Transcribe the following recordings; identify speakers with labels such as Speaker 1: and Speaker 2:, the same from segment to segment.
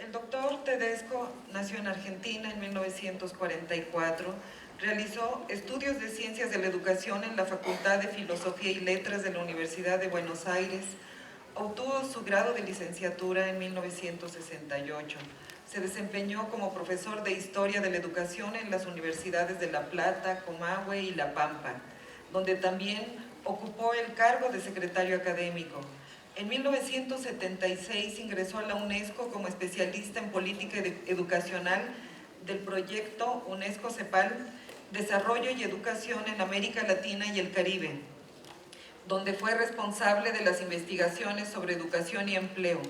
Speaker 1: El doctor Tedesco nació en Argentina en 1944, realizó estudios de Ciencias de la Educación en la Facultad de Filosofía y Letras de la Universidad de Buenos Aires, obtuvo su grado de licenciatura en 1968. Se desempeñó como profesor de Historia de la Educación en las universidades de La Plata, Comahue y La Pampa, donde también ocupó el cargo de secretario académico. En 1976 ingresó a la UNESCO como especialista en política educacional del proyecto UNESCO-CEPAL, Desarrollo y Educación en América Latina y el Caribe, donde fue responsable de las investigaciones sobre educación y empleo.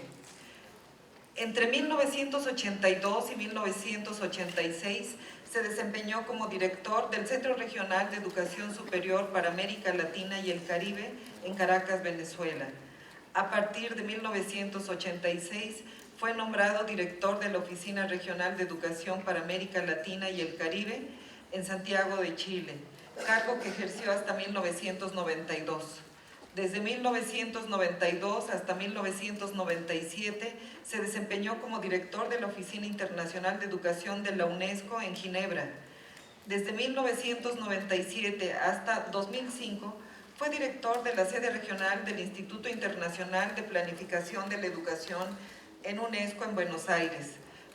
Speaker 1: Entre 1982 y 1986 se desempeñó como director del Centro Regional de Educación Superior para América Latina y el Caribe en Caracas, Venezuela. A partir de 1986 fue nombrado director de la Oficina Regional de Educación para América Latina y el Caribe en Santiago de Chile, cargo que ejerció hasta 1992. Desde 1992 hasta 1997 se desempeñó como director de la Oficina Internacional de Educación de la UNESCO en Ginebra. Desde 1997 hasta 2005 fue director de la sede regional del Instituto Internacional de Planificación de la Educación en UNESCO en Buenos Aires.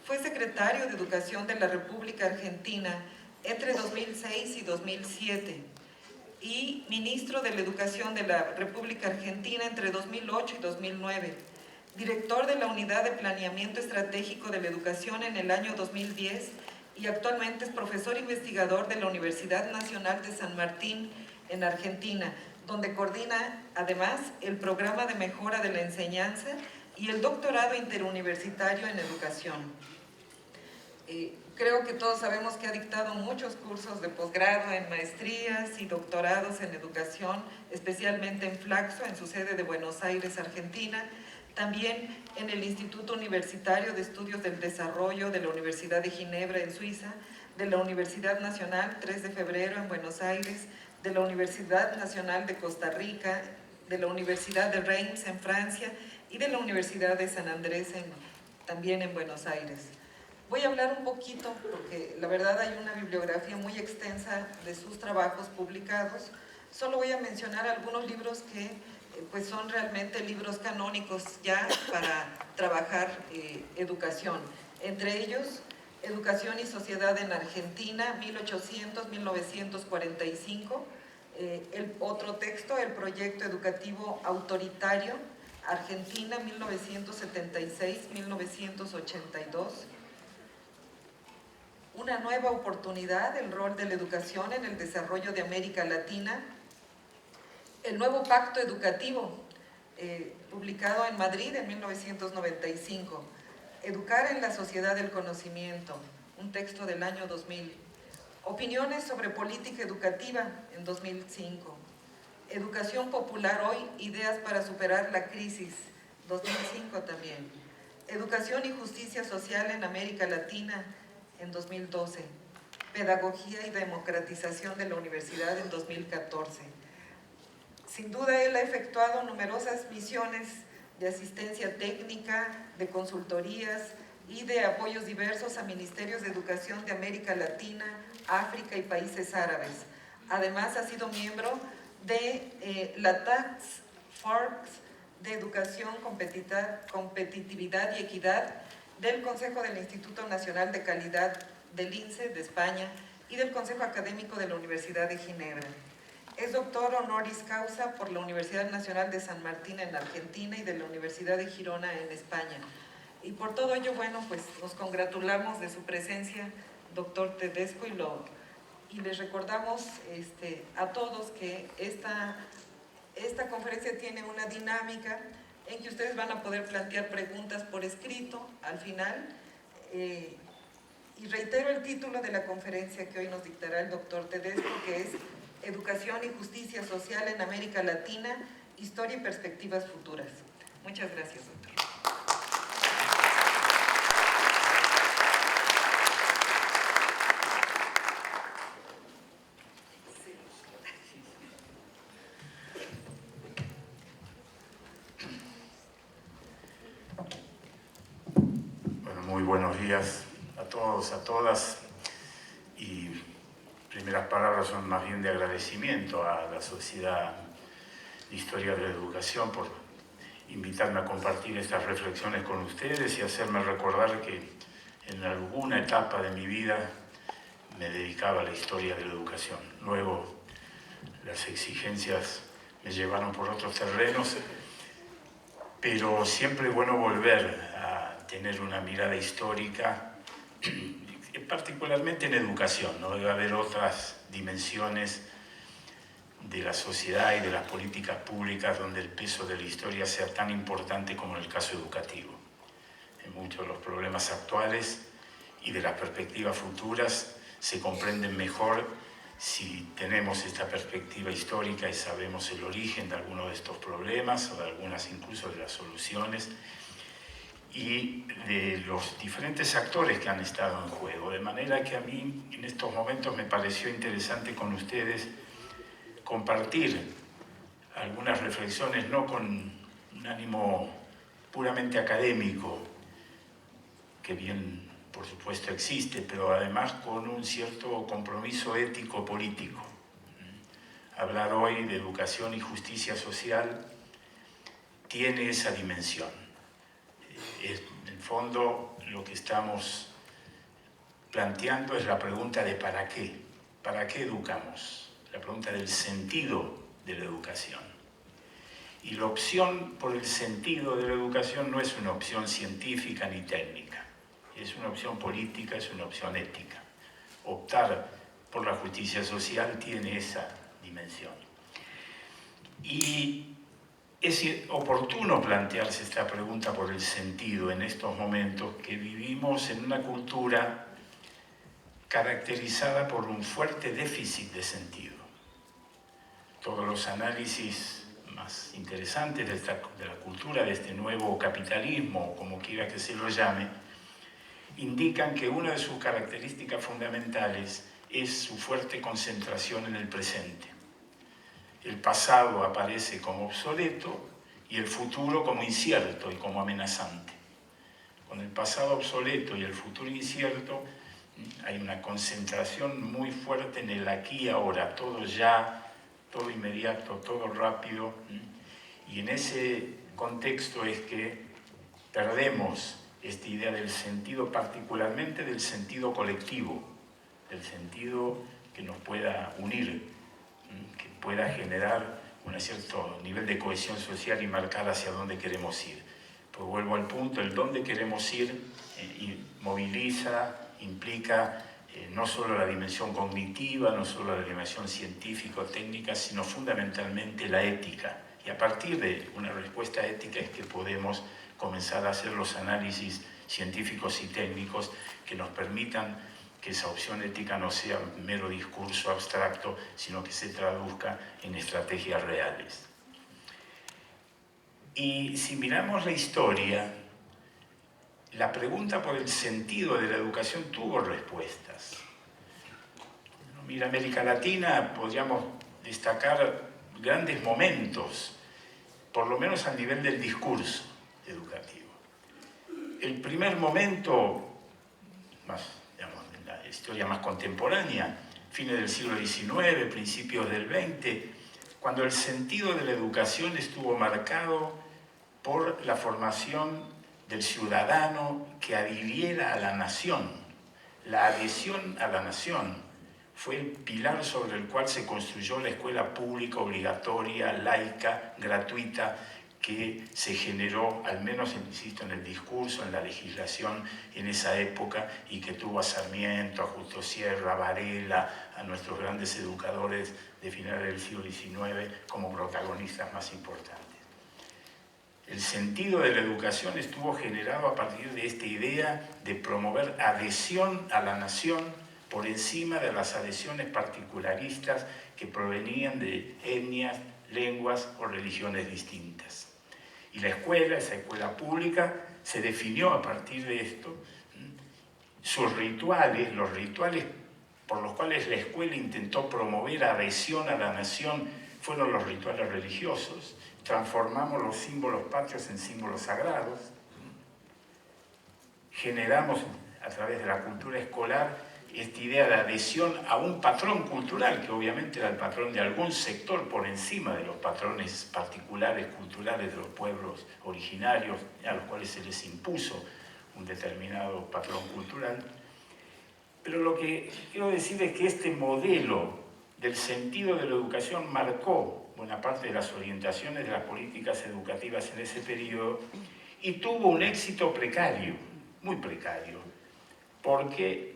Speaker 1: Fue secretario de Educación de la República Argentina entre 2006 y 2007 y ministro de la Educación de la República Argentina entre 2008 y 2009. Director de la Unidad de Planeamiento Estratégico de la Educación en el año 2010 y actualmente es profesor investigador de la Universidad Nacional de San Martín en Argentina, donde coordina además el programa de mejora de la enseñanza y el doctorado interuniversitario en educación. Creo que todos sabemos que ha dictado muchos cursos de posgrado en maestrías y doctorados en educación, especialmente en Flaxo, en su sede de Buenos Aires, Argentina, también en el Instituto Universitario de Estudios del Desarrollo de la Universidad de Ginebra en Suiza, de la Universidad Nacional 3 de Febrero en Buenos Aires, de la Universidad Nacional de Costa Rica, de la Universidad de Reims en Francia y de la Universidad de San Andrés también en Buenos Aires. Voy a hablar un poquito, porque la verdad hay una bibliografía muy extensa de sus trabajos publicados. Solo voy a mencionar algunos libros que pues son realmente libros canónicos ya para trabajar educación. Entre ellos, Educación y Sociedad en Argentina, 1800-1945. El otro texto, El Proyecto Educativo Autoritario, Argentina, 1976-1982. Una nueva oportunidad, el rol de la educación en el desarrollo de América Latina. El nuevo pacto educativo, publicado en Madrid en 1995. Educar en la sociedad del conocimiento, un texto del año 2000. Opiniones sobre política educativa en 2005. Educación popular hoy, ideas para superar la crisis, 2005 también. Educación y justicia social en América Latina, en 2012, Pedagogía y democratización de la universidad en 2014. Sin duda él ha efectuado numerosas misiones de asistencia técnica, de consultorías y de apoyos diversos a ministerios de educación de América Latina, África y países árabes. Además ha sido miembro de la Task Force de Educación, Competitividad y Equidad del Consejo del Instituto Nacional de Calidad del INSE de España y del Consejo Académico de la Universidad de Ginebra. Es doctor honoris causa por la Universidad Nacional de San Martín en Argentina y de la Universidad de Girona en España. Y por todo ello, bueno, pues nos congratulamos de su presencia, doctor Tedesco, y les recordamos a todos que esta conferencia tiene una dinámica en que ustedes van a poder plantear preguntas por escrito al final. Y reitero el título de la conferencia que hoy nos dictará el doctor Tedesco, que es Educación y Justicia Social en América Latina, Historia y Perspectivas Futuras. Muchas gracias, doctor.
Speaker 2: Muy muy buenos días a todos, a todas. Y primeras palabras son más bien de agradecimiento a la Sociedad de Historia de la Educación por invitarme a compartir estas reflexiones con ustedes y hacerme recordar que en alguna etapa de mi vida me dedicaba a la historia de la educación. Luego las exigencias me llevaron por otros terrenos, pero siempre es bueno volver a tener una mirada histórica, particularmente en educación, ¿no? Debe haber otras dimensiones de la sociedad y de las políticas públicas donde el peso de la historia sea tan importante como en el caso educativo. En muchos de los problemas actuales y de las perspectivas futuras se comprenden mejor si tenemos esta perspectiva histórica y sabemos el origen de algunos de estos problemas o de algunas incluso de las soluciones y de los diferentes actores que han estado en juego. De manera que a mí en estos momentos me pareció interesante con ustedes compartir algunas reflexiones, no con un ánimo puramente académico, que bien por supuesto existe, pero además con un cierto compromiso ético-político. Hablar hoy de educación y justicia social tiene esa dimensión. En el fondo, lo que estamos planteando es la pregunta de ¿para qué? ¿Para qué educamos? La pregunta del sentido de la educación. Y la opción por el sentido de la educación no es una opción científica ni técnica. Es una opción política, es una opción ética. Optar por la justicia social tiene esa dimensión. Y es oportuno plantearse esta pregunta por el sentido en estos momentos que vivimos en una cultura caracterizada por un fuerte déficit de sentido. Todos los análisis más interesantes de la cultura, de este nuevo capitalismo, como quiera que se lo llame, indican que una de sus características fundamentales es su fuerte concentración en el presente. El pasado aparece como obsoleto y el futuro como incierto y como amenazante. Con el pasado obsoleto y el futuro incierto hay una concentración muy fuerte en el aquí y ahora, todo ya, todo inmediato, todo rápido. Y en ese contexto es que perdemos esta idea del sentido, particularmente del sentido colectivo, del sentido que nos pueda unir, que pueda generar un cierto nivel de cohesión social y marcar hacia dónde queremos ir. Pues vuelvo al punto, el dónde queremos ir moviliza, implica no solo la dimensión cognitiva, no solo la dimensión científico-técnica, sino fundamentalmente la ética. Y a partir de una respuesta ética es que podemos comenzar a hacer los análisis científicos y técnicos que nos permitan que esa opción ética no sea un mero discurso abstracto, sino que se traduzca en estrategias reales. Y si miramos la historia, la pregunta por el sentido de la educación tuvo respuestas. Mira, América Latina podríamos destacar grandes momentos, por lo menos a nivel del discurso educativo. El primer momento, en la historia más contemporánea, fines del siglo XIX, principios del XX, cuando el sentido de la educación estuvo marcado por la formación del ciudadano que adhiriera a la nación. La adhesión a la nación fue el pilar sobre el cual se construyó la escuela pública, obligatoria, laica, gratuita, que se generó, al menos, insisto, en el discurso, en la legislación en esa época, y que tuvo a Sarmiento, a Justo Sierra, a Varela, a nuestros grandes educadores de finales del siglo XIX como protagonistas más importantes. El sentido de la educación estuvo generado a partir de esta idea de promover adhesión a la nación por encima de las adhesiones particularistas que provenían de etnias, lenguas o religiones distintas. Y la escuela, esa escuela pública, se definió a partir de esto. Sus rituales, los rituales por los cuales la escuela intentó promover adhesión a la nación, fueron los rituales religiosos. Transformamos los símbolos patrios en símbolos sagrados. generamos a través de la cultura escolar esta idea de adhesión a un patrón cultural, que obviamente era el patrón de algún sector por encima de los patrones particulares culturales de los pueblos originarios, a los cuales se les impuso un determinado patrón cultural. Pero lo que quiero decir es que este modelo del sentido de la educación marcó buena parte de las orientaciones de las políticas educativas en ese periodo y tuvo un éxito precario, muy precario, porque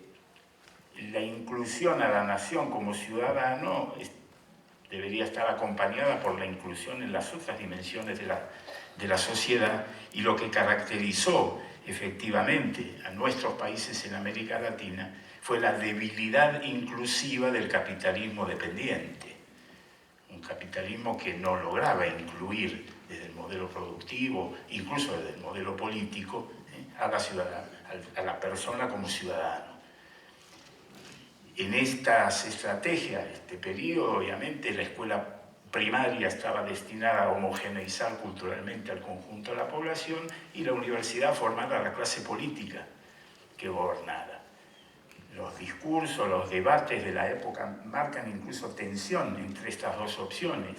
Speaker 2: la inclusión a la nación como ciudadano debería estar acompañada por la inclusión en las otras dimensiones de la sociedad, y lo que caracterizó efectivamente a nuestros países en América Latina fue la debilidad inclusiva del capitalismo dependiente, un capitalismo que no lograba incluir desde el modelo productivo, incluso desde el modelo político, a la persona como ciudadano. En estas estrategias, este periodo, obviamente, la escuela primaria estaba destinada a homogeneizar culturalmente al conjunto de la población y la universidad a formar a la clase política que gobernara. Los discursos, los debates de la época marcan incluso tensión entre estas dos opciones.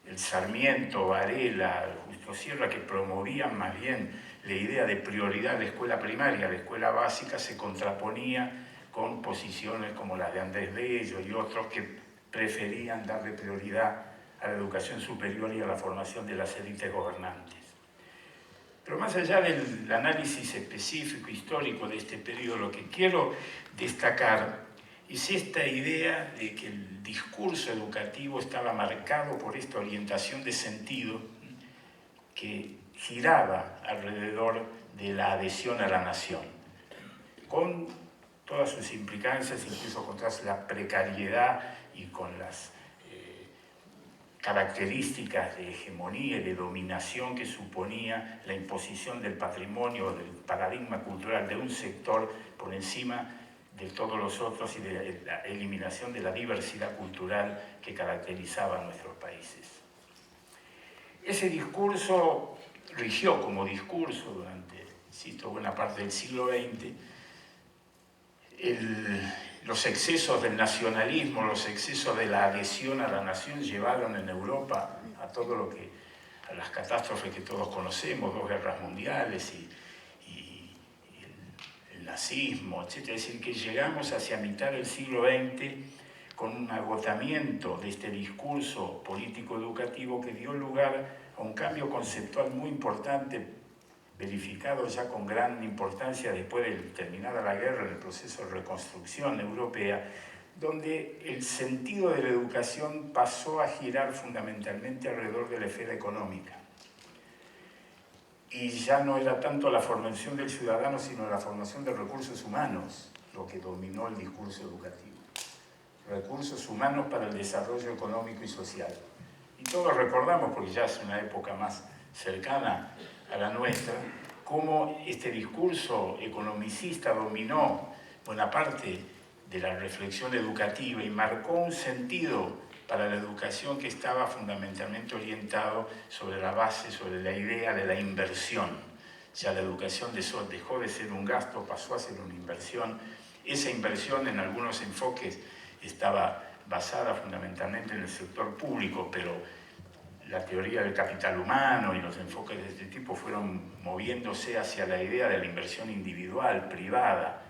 Speaker 2: El Sarmiento, Varela, Justo Sierra, que promovían más bien la idea de prioridad de la escuela primaria, la escuela básica, se contraponía con posiciones como las de Andrés Bello y otros que preferían darle prioridad a la educación superior y a la formación de las élites gobernantes. Pero más allá del análisis específico, histórico de este periodo, lo que quiero destacar es esta idea de que el discurso educativo estaba marcado por esta orientación de sentido que giraba alrededor de la adhesión a la nación, con todas sus implicancias, incluso contra la precariedad y con las características de hegemonía y de dominación que suponía la imposición del patrimonio, del paradigma cultural de un sector por encima de todos los otros y de la eliminación de la diversidad cultural que caracterizaba a nuestros países. Ese discurso rigió como discurso durante, insisto, buena parte del siglo XX. Los excesos del nacionalismo, los excesos de la adhesión a la nación llevaron en Europa a las catástrofes que todos conocemos, 2 guerras mundiales y el nazismo, etc. Es decir, que llegamos hacia mitad del siglo XX con un agotamiento de este discurso político-educativo que dio lugar a un cambio conceptual muy importante, verificado ya con gran importancia después de terminada la guerra en el proceso de reconstrucción europea, donde el sentido de la educación pasó a girar fundamentalmente alrededor de la esfera económica. Y ya no era tanto la formación del ciudadano, sino la formación de recursos humanos lo que dominó el discurso educativo. Recursos humanos para el desarrollo económico y social. Y todos recordamos, porque ya es una época más cercana a la nuestra, cómo este discurso economicista dominó buena parte de la reflexión educativa y marcó un sentido para la educación que estaba fundamentalmente orientado sobre la base, sobre la idea de la inversión. Ya la educación dejó de ser un gasto, pasó a ser una inversión. Esa inversión en algunos enfoques estaba basada fundamentalmente en el sector público, pero la teoría del capital humano y los enfoques de este tipo fueron moviéndose hacia la idea de la inversión individual, privada,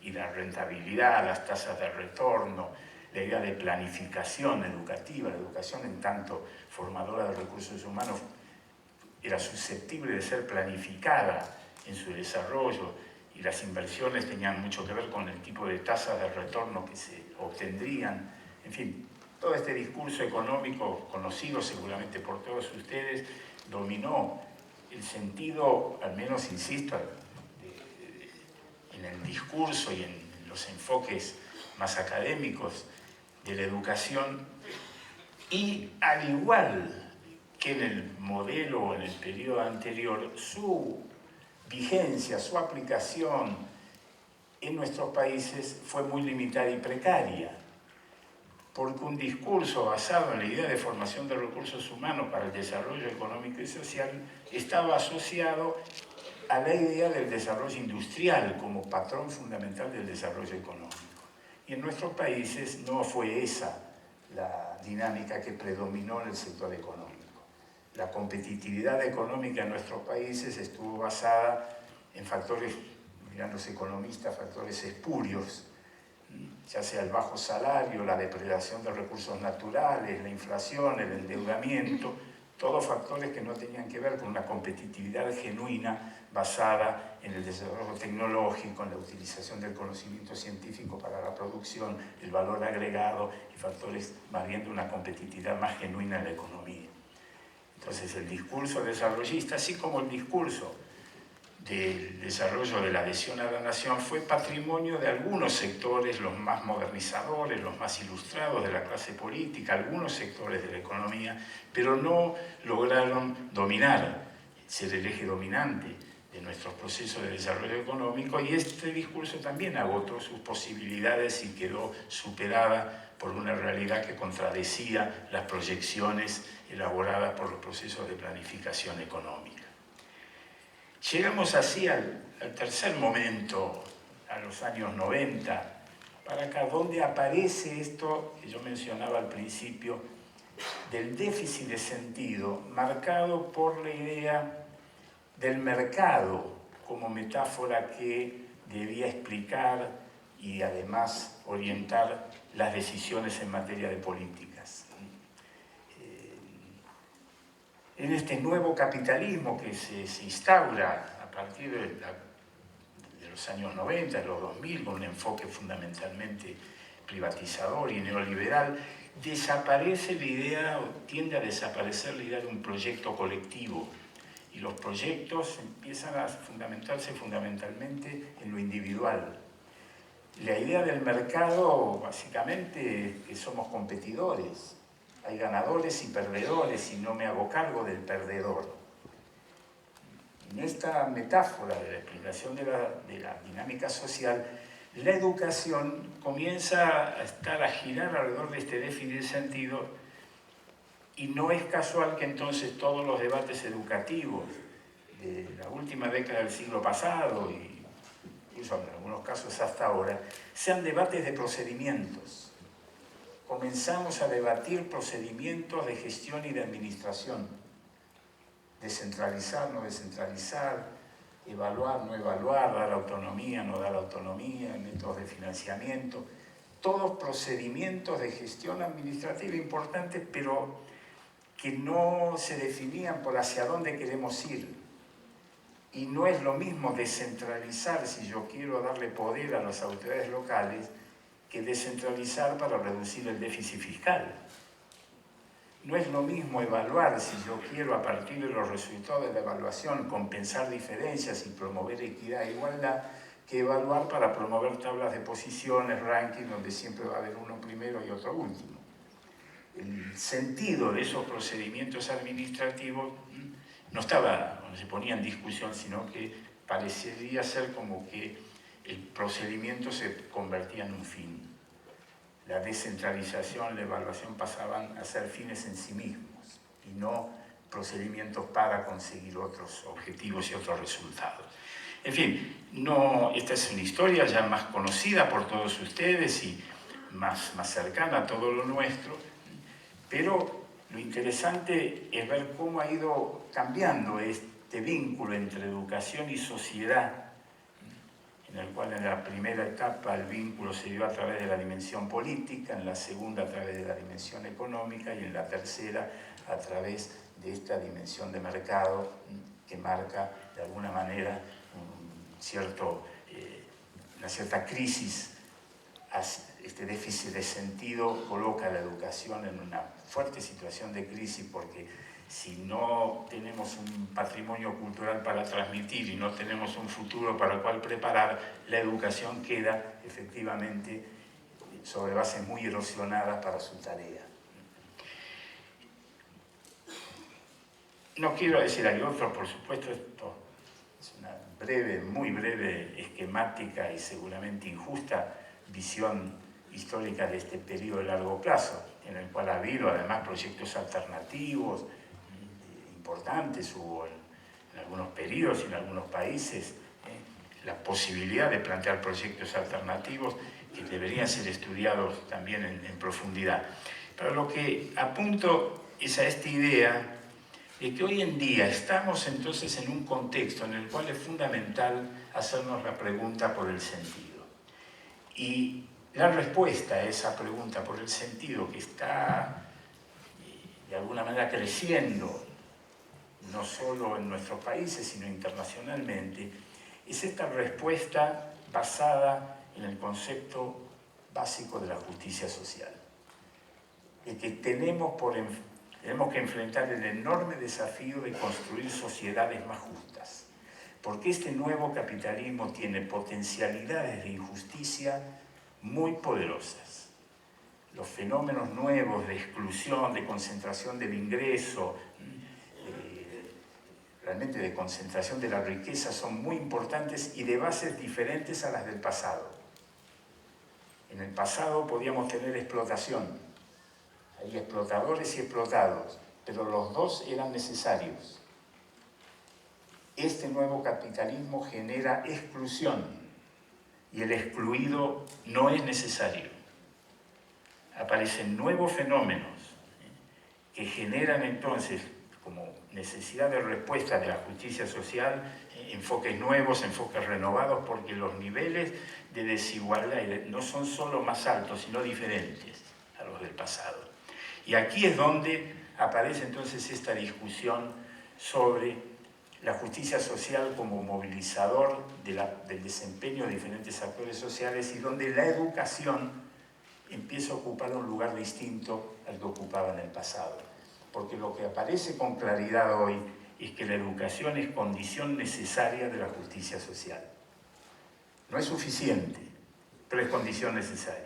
Speaker 2: y la rentabilidad, las tasas de retorno, la idea de planificación educativa, la educación en tanto formadora de recursos humanos era susceptible de ser planificada en su desarrollo, y las inversiones tenían mucho que ver con el tipo de tasas de retorno que se obtendrían. En fin, todo este discurso económico, conocido seguramente por todos ustedes, dominó el sentido, al menos, insisto, en el discurso y en los enfoques más académicos de la educación, y al igual que en el modelo o en el periodo anterior, su vigencia, su aplicación en nuestros países fue muy limitada y precaria, porque un discurso basado en la idea de formación de recursos humanos para el desarrollo económico y social estaba asociado a la idea del desarrollo industrial como patrón fundamental del desarrollo económico. Y en nuestros países no fue esa la dinámica que predominó en el sector económico. La competitividad económica en nuestros países estuvo basada en factores, dirán los economistas, factores espurios, ya sea el bajo salario, la depredación de recursos naturales, la inflación, el endeudamiento, todos factores que no tenían que ver con una competitividad genuina basada en el desarrollo tecnológico, en la utilización del conocimiento científico para la producción, el valor agregado y factores más bien de una competitividad más genuina en la economía. Entonces el discurso desarrollista, así como el discurso del desarrollo de la adhesión a la nación, fue patrimonio de algunos sectores, los más modernizadores, los más ilustrados de la clase política, algunos sectores de la economía, pero no lograron dominar, ser el eje dominante de nuestros procesos de desarrollo económico, y este discurso también agotó sus posibilidades y quedó superada por una realidad que contradecía las proyecciones elaboradas por los procesos de planificación económica. Llegamos así al tercer momento, a los años 90, para acá, donde aparece esto que yo mencionaba al principio, del déficit de sentido, marcado por la idea del mercado como metáfora que debía explicar y además orientar las decisiones en materia de políticas. En este nuevo capitalismo que se instaura a partir de los años 90, de los 2000, con un enfoque fundamentalmente privatizador y neoliberal, desaparece la idea, o tiende a desaparecer la idea de un proyecto colectivo, y los proyectos empiezan a fundamentarse fundamentalmente en lo individual. La idea del mercado, básicamente, es que somos competidores. Hay ganadores y perdedores y no me hago cargo del perdedor. En esta metáfora de la explicación de la dinámica social, la educación comienza a girar alrededor de este déficit de sentido, y no es casual que entonces todos los debates educativos de la última década del siglo pasado, y incluso en algunos casos hasta ahora, sean debates de procedimientos. Comenzamos a debatir procedimientos de gestión y de administración, descentralizar, no descentralizar, evaluar, no evaluar, dar autonomía, no dar autonomía, métodos de financiamiento, todos procedimientos de gestión administrativa importantes, pero que no se definían por hacia dónde queremos ir. Y no es lo mismo descentralizar si yo quiero darle poder a las autoridades locales que descentralizar para reducir el déficit fiscal. No es lo mismo evaluar si yo quiero, a partir de los resultados de la evaluación, compensar diferencias y promover equidad e igualdad, que evaluar para promover tablas de posiciones, rankings, donde siempre va a haber uno primero y otro último. El sentido de esos procedimientos administrativos no se ponía en discusión, sino que parecería ser como que el procedimiento se convertía en un fin. La descentralización, la evaluación pasaban a ser fines en sí mismos y no procedimientos para conseguir otros objetivos y otros resultados. En fin, esta es una historia ya más conocida por todos ustedes y más cercana a todo lo nuestro, pero lo interesante es ver cómo ha ido cambiando este vínculo entre educación y sociedad, en el cual en la primera etapa el vínculo se dio a través de la dimensión política, en la segunda a través de la dimensión económica y en la tercera a través de esta dimensión de mercado que marca de alguna manera una cierta crisis. Este déficit de sentido coloca a la educación en una fuerte situación de crisis, porque si no tenemos un patrimonio cultural para transmitir y no tenemos un futuro para el cual preparar, la educación queda efectivamente sobre bases muy erosionadas para su tarea. No quiero decir, hay otros, por supuesto, esto es una breve, muy breve, esquemática y seguramente injusta visión histórica de este periodo de largo plazo, en el cual ha habido además proyectos alternativos importantes. Hubo en en algunos periodos y en algunos países, la posibilidad de plantear proyectos alternativos que deberían ser estudiados también en profundidad. Pero lo que apunto es a esta idea de que hoy en día estamos entonces en un contexto en el cual es fundamental hacernos la pregunta por el sentido. Y la respuesta a esa pregunta por el sentido, que está de alguna manera creciendo, no solo en nuestros países, sino internacionalmente, es esta respuesta basada en el concepto básico de la justicia social. De que tenemos que enfrentar el enorme desafío de construir sociedades más justas, porque este nuevo capitalismo tiene potencialidades de injusticia muy poderosas. Los fenómenos nuevos de exclusión, de concentración del ingreso, realmente de concentración de la riqueza, son muy importantes y de bases diferentes a las del pasado. En el pasado podíamos tener explotación, hay explotadores y explotados, pero los dos eran necesarios. Este nuevo capitalismo genera exclusión y el excluido no es necesario. Aparecen nuevos fenómenos que generan entonces, como necesidad de respuesta de la justicia social, enfoques nuevos, enfoques renovados, porque los niveles de desigualdad no son solo más altos, sino diferentes a los del pasado. Y aquí es donde aparece entonces esta discusión sobre la justicia social como movilizador del desempeño de diferentes actores sociales y donde la educación empieza a ocupar un lugar distinto al que ocupaba en el pasado. Porque lo que aparece con claridad hoy es que la educación es condición necesaria de la justicia social. No es suficiente, pero es condición necesaria.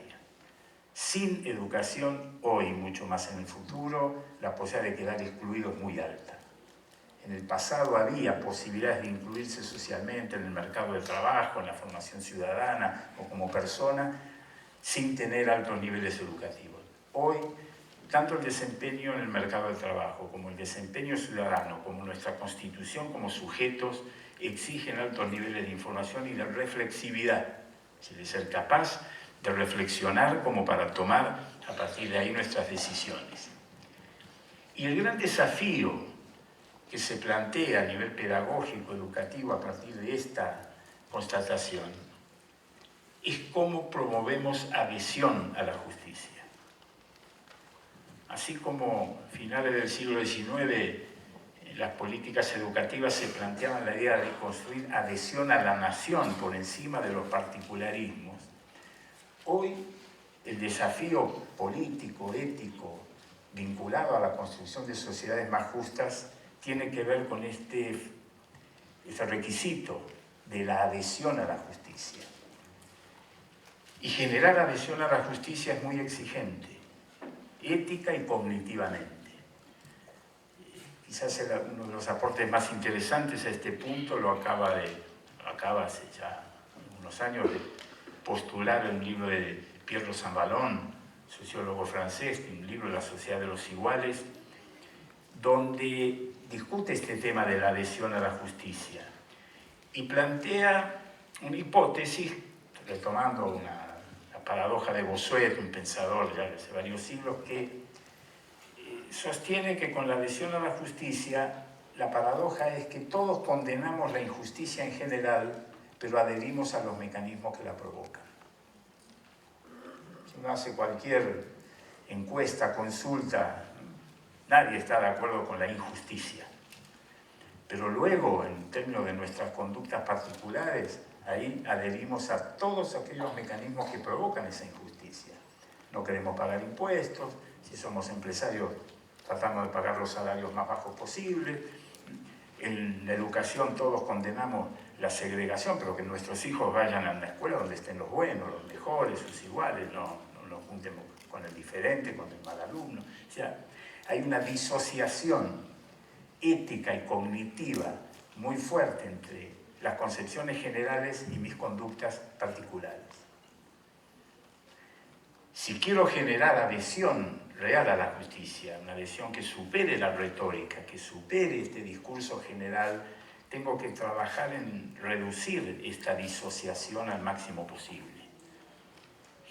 Speaker 2: Sin educación, hoy, mucho más en el futuro, la posibilidad de quedar excluido es muy alta. En el pasado había posibilidades de incluirse socialmente en el mercado de trabajo, en la formación ciudadana o como persona, sin tener altos niveles educativos. Hoy, tanto el desempeño en el mercado de trabajo como el desempeño ciudadano, como nuestra constitución como sujetos, exigen altos niveles de información y de reflexividad, de ser capaz de reflexionar como para tomar a partir de ahí nuestras decisiones. Y el gran desafío que se plantea a nivel pedagógico, educativo, a partir de esta constatación, es cómo promovemos adhesión a la justicia. Así como a finales del siglo XIX las políticas educativas se planteaban la idea de construir adhesión a la nación por encima de los particularismos, hoy el desafío político, ético, vinculado a la construcción de sociedades más justas, tiene que ver con este requisito de la adhesión a la justicia. Y generar adhesión a la justicia es muy exigente, ética y cognitivamente. Quizás uno de los aportes más interesantes a este punto lo acaba hace ya unos años de postular un libro de Pierre Rosanvallon, sociólogo francés, un libro de la Sociedad de los Iguales, donde discute este tema de la adhesión a la justicia y plantea una hipótesis, retomando la paradoja de Bossuet, un pensador ya de hace varios siglos, que sostiene que con la adhesión a la justicia, la paradoja es que todos condenamos la injusticia en general, pero adherimos a los mecanismos que la provocan. Si uno hace cualquier encuesta, consulta, nadie está de acuerdo con la injusticia. Pero luego, en términos de nuestras conductas particulares, ahí adherimos a todos aquellos mecanismos que provocan esa injusticia. No queremos pagar impuestos, si somos empresarios tratamos de pagar los salarios más bajos posibles. En la educación todos condenamos la segregación, pero que nuestros hijos vayan a una escuela donde estén los buenos, los mejores, los iguales, no nos juntemos con el diferente, con el mal alumno. O sea, hay una disociación ética y cognitiva muy fuerte entre las concepciones generales y mis conductas particulares. Si quiero generar adhesión real a la justicia, una adhesión que supere la retórica, que supere este discurso general tengo que trabajar en reducir esta disociación al máximo posible.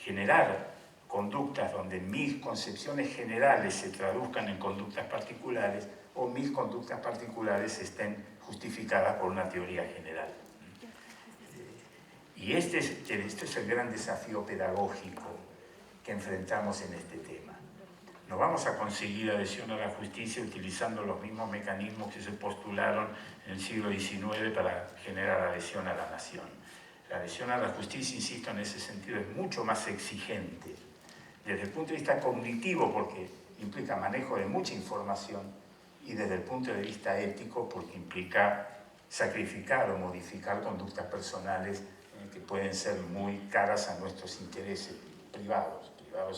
Speaker 2: Generar conductas donde mis concepciones generales se traduzcan en conductas particulares o mis conductas particulares estén justificadas por una teoría general. Y este es el gran desafío pedagógico que enfrentamos en este tema. No vamos a conseguir adhesión a la justicia utilizando los mismos mecanismos que se postularon en el siglo XIX para generar adhesión a la nación. La adhesión a la justicia, insisto, en ese sentido es mucho más exigente desde el punto de vista cognitivo, porque implica manejo de mucha información, y desde el punto de vista ético, porque implica sacrificar o modificar conductas personales que pueden ser muy caras a nuestros intereses privados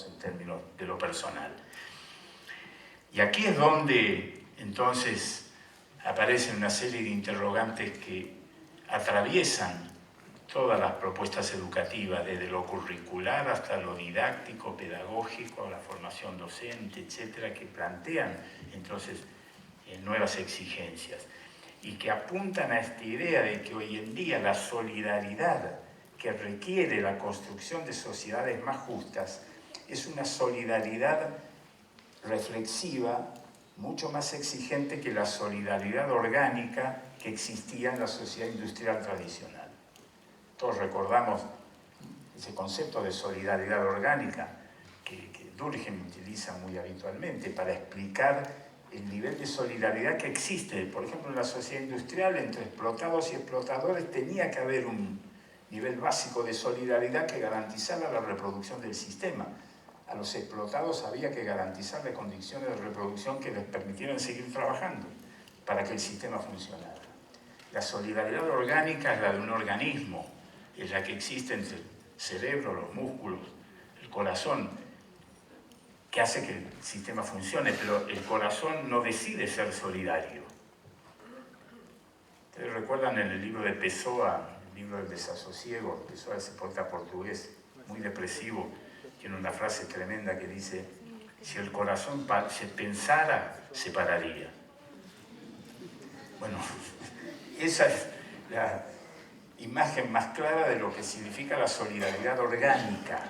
Speaker 2: en términos de lo personal. Y aquí es donde entonces aparecen una serie de interrogantes que atraviesan todas las propuestas educativas, desde lo curricular hasta lo didáctico, pedagógico, la formación docente, etcétera, que plantean entonces nuevas exigencias y que apuntan a esta idea de que hoy en día la solidaridad que requiere la construcción de sociedades más justas es una solidaridad reflexiva, mucho más exigente que la solidaridad orgánica que existía en la sociedad industrial tradicional. Todos recordamos ese concepto de solidaridad orgánica que Durkheim utiliza muy habitualmente para explicar el nivel de solidaridad que existe. Por ejemplo, en la sociedad industrial, entre explotados y explotadores, tenía que haber un nivel básico de solidaridad que garantizara la reproducción del sistema. A los explotados había que garantizarles condiciones de reproducción que les permitieran seguir trabajando para que el sistema funcionara. La solidaridad orgánica es la de un organismo, es la que existe entre el cerebro, los músculos, el corazón, que hace que el sistema funcione, pero el corazón no decide ser solidario. Ustedes recuerdan en el libro de Pessoa, el libro del desasosiego, Pessoa, ese poeta portugués muy depresivo, tiene una frase tremenda que dice: si el corazón se pensara, se pararía. Bueno, esa es la imagen más clara de lo que significa la solidaridad orgánica,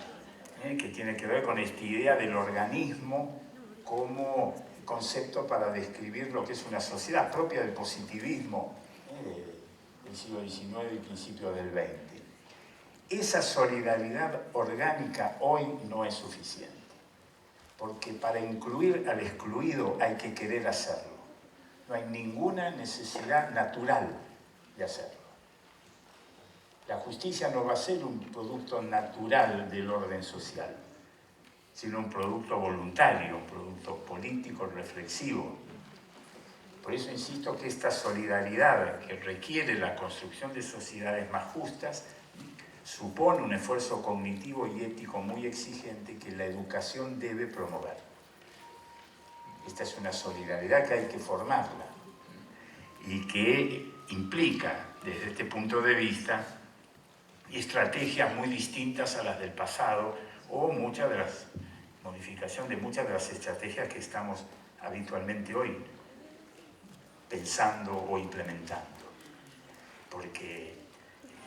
Speaker 2: que tiene que ver con esta idea del organismo como concepto para describir lo que es una sociedad propia del positivismo del siglo XIX y principios del XX. Esa solidaridad orgánica hoy no es suficiente, porque para incluir al excluido hay que querer hacerlo. No hay ninguna necesidad natural de hacerlo. La justicia no va a ser un producto natural del orden social, sino un producto voluntario, un producto político, reflexivo. Por eso insisto que esta solidaridad que requiere la construcción de sociedades más justas supone un esfuerzo cognitivo y ético muy exigente que la educación debe promover. Esta es una solidaridad que hay que formarla y que implica, desde este punto de vista, estrategias muy distintas a las del pasado o modificación de muchas de las estrategias que estamos habitualmente hoy pensando o implementando. Porque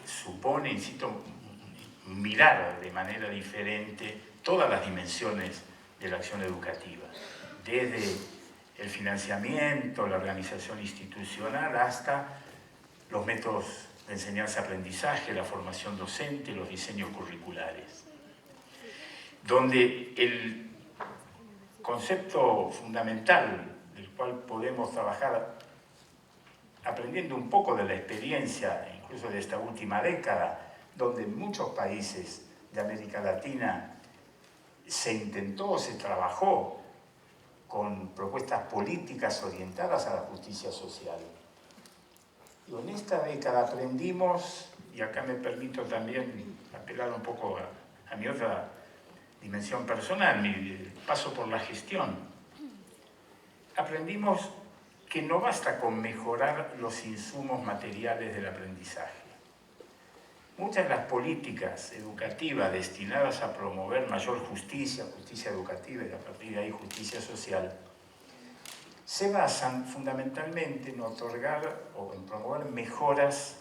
Speaker 2: supone, insisto, mirar de manera diferente todas las dimensiones de la acción educativa, desde el financiamiento, la organización institucional, hasta los métodos de enseñanza-aprendizaje, la formación docente, los diseños curriculares, donde el concepto fundamental del cual podemos trabajar, aprendiendo un poco de la experiencia, incluso de esta última década, donde en muchos países de América Latina se intentó, se trabajó con propuestas políticas orientadas a la justicia social. Y en esta década aprendimos, y acá me permito también apelar un poco a mi otra dimensión personal, mi paso por la gestión, aprendimos que no basta con mejorar los insumos materiales del aprendizaje. Muchas de las políticas educativas destinadas a promover mayor justicia educativa y a partir de ahí justicia social, se basan fundamentalmente en otorgar o en promover mejoras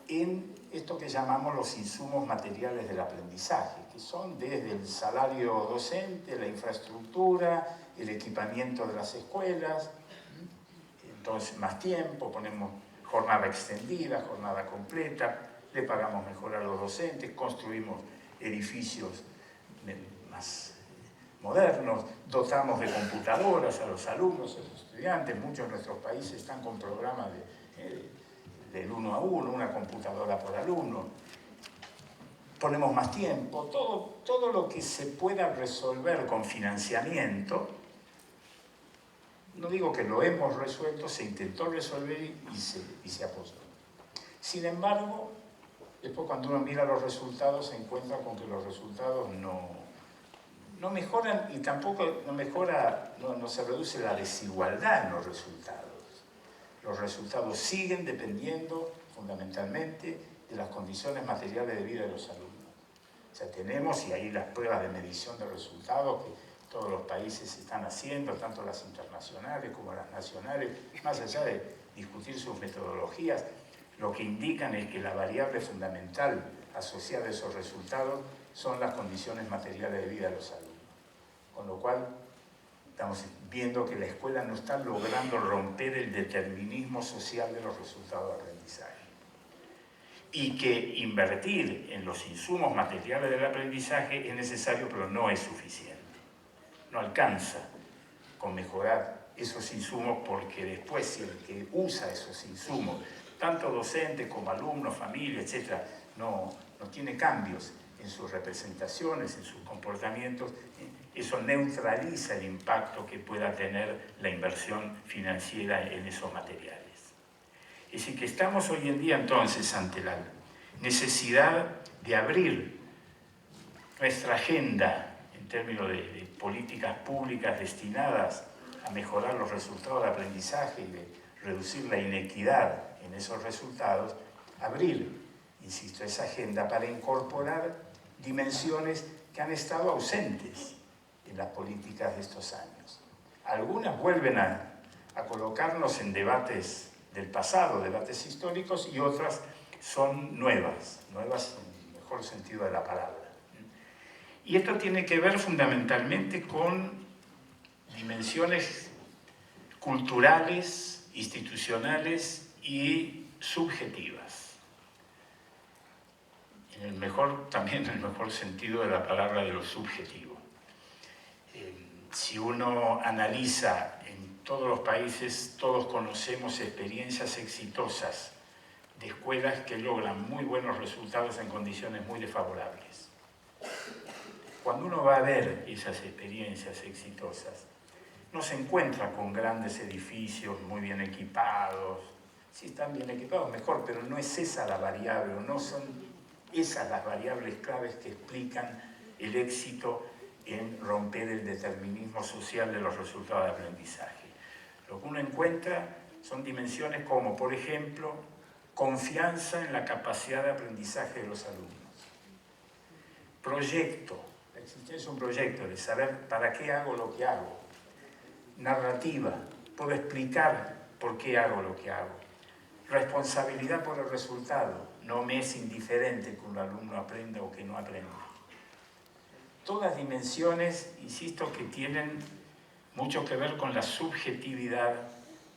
Speaker 2: en esto que llamamos los insumos materiales del aprendizaje, que son desde el salario docente, la infraestructura, el equipamiento de las escuelas. Entonces, más tiempo, ponemos jornada extendida, jornada completa, le pagamos mejor a los docentes, construimos edificios más modernos, dotamos de computadoras a los alumnos, a los estudiantes. Muchos de nuestros países están con programas del 1 a 1, una computadora por alumno. Ponemos más tiempo, todo lo que se pueda resolver con financiamiento. No digo que lo hemos resuelto, se intentó resolver y se apoyó. Sin embargo, después cuando uno mira los resultados se encuentra con que los resultados no mejoran y tampoco no se reduce la desigualdad en los resultados. Los resultados siguen dependiendo fundamentalmente de las condiciones materiales de vida de los alumnos. O sea, tenemos, y ahí las pruebas de medición de resultados que todos los países están haciendo, tanto las internacionales como las nacionales, más allá de discutir sus metodologías, lo que indican es que la variable fundamental asociada a esos resultados son las condiciones materiales de vida de los alumnos. Con lo cual, estamos viendo que la escuela no está logrando romper el determinismo social de los resultados de aprendizaje. Y que invertir en los insumos materiales del aprendizaje es necesario, pero no es suficiente. No alcanza con mejorar esos insumos, porque después si el que usa esos insumos, tanto docentes como alumnos, familia, etc., no tiene cambios en sus representaciones, en sus comportamientos, eso neutraliza el impacto que pueda tener la inversión financiera en esos materiales. Es decir, que estamos hoy en día entonces ante la necesidad de abrir nuestra agenda en términos de políticas públicas destinadas a mejorar los resultados de aprendizaje y de reducir la inequidad en esos resultados, abrir, insisto, esa agenda para incorporar dimensiones que han estado ausentes en las políticas de estos años. Algunas vuelven a colocarnos en debates del pasado, debates históricos, y otras son nuevas en el mejor sentido de la palabra. Y esto tiene que ver fundamentalmente con dimensiones culturales, institucionales y subjetivas. También en el mejor sentido de la palabra de lo subjetivo. Si uno analiza en todos los países, todos conocemos experiencias exitosas de escuelas que logran muy buenos resultados en condiciones muy desfavorables. Cuando uno va a ver esas experiencias exitosas, no se encuentra con grandes edificios muy bien equipados. Si están bien equipados, mejor, pero no es esa la variable, o no son esas las variables claves que explican el éxito en romper el determinismo social de los resultados de aprendizaje. Lo que uno encuentra son dimensiones como, por ejemplo, confianza en la capacidad de aprendizaje de los alumnos. Proyecto, la existencia de un proyecto, de saber para qué hago lo que hago. Narrativa, puedo explicar por qué hago lo que hago. Responsabilidad por el resultado, no me es indiferente que un alumno aprenda o que no aprenda. Todas dimensiones, insisto, que tienen mucho que ver con la subjetividad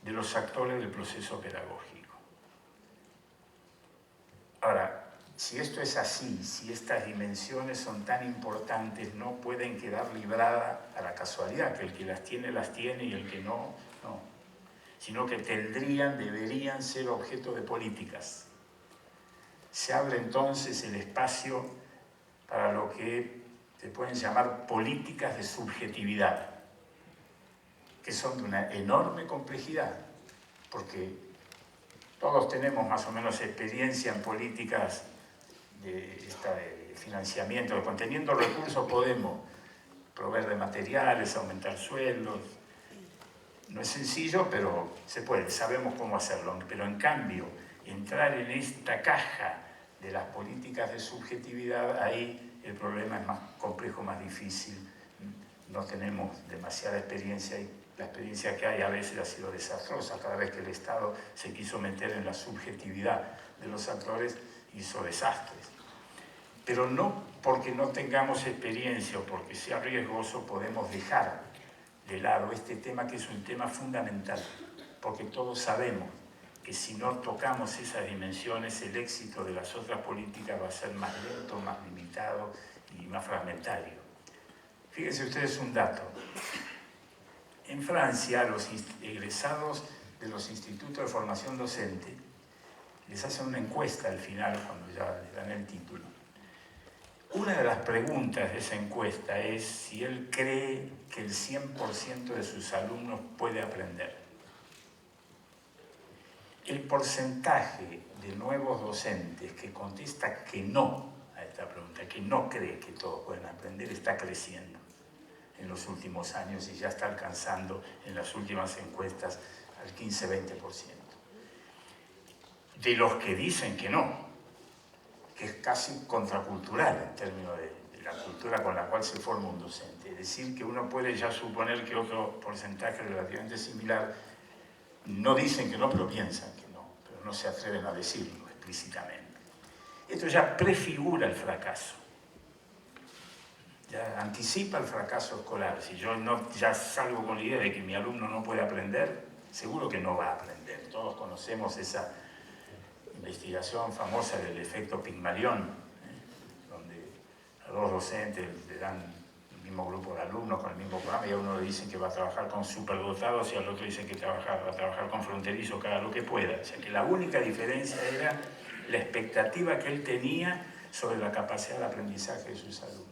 Speaker 2: de los actores del proceso pedagógico. Ahora, si esto es así, si estas dimensiones son tan importantes, no pueden quedar libradas a la casualidad, que el que las tiene y el que no, no. Sino que deberían ser objeto de políticas. Se abre entonces el espacio para lo que se pueden llamar políticas de subjetividad, que son de una enorme complejidad, porque todos tenemos más o menos experiencia en políticas de financiamiento, teniendo recursos podemos proveer de materiales, aumentar sueldos. No es sencillo, pero se puede, sabemos cómo hacerlo. Pero en cambio, entrar en esta caja de las políticas de subjetividad, ahí el problema es más complejo, más difícil. No tenemos demasiada experiencia y La experiencia que hay a veces ha sido desastrosa. Cada vez que el Estado se quiso meter en la subjetividad de los actores, hizo desastres. Pero no porque no tengamos experiencia o porque sea riesgoso podemos dejar de lado este tema, que es un tema fundamental, porque todos sabemos que si no tocamos esas dimensiones, el éxito de las otras políticas va a ser más lento, más limitado y más fragmentario. Fíjense ustedes un dato. En Francia, los egresados de los institutos de formación docente les hacen una encuesta al final, cuando ya les dan el título. Una de las preguntas de esa encuesta es si él cree que el 100% de sus alumnos puede aprender. El porcentaje de nuevos docentes que contesta que no a esta pregunta, que no cree que todos pueden aprender, está creciendo en los últimos años y ya está alcanzando en las últimas encuestas al 15-20%. De los que dicen que no, que es casi contracultural en términos de la cultura con la cual se forma un docente. Es decir, que uno puede ya suponer que otro porcentaje relativamente similar no dicen que no, pero piensan que no, pero no se atreven a decirlo explícitamente. Esto ya prefigura el fracaso, ya anticipa el fracaso escolar. Si yo ya salgo con la idea de que mi alumno no puede aprender, seguro que no va a aprender. Todos conocemos esa investigación famosa del efecto Pigmalión, donde a dos docentes le dan el mismo grupo de alumnos con el mismo programa y a uno le dicen que va a trabajar con superdotados y al otro dicen que va a trabajar con fronterizos, que haga lo que pueda. O sea que la única diferencia era la expectativa que él tenía sobre la capacidad de aprendizaje de sus alumnos.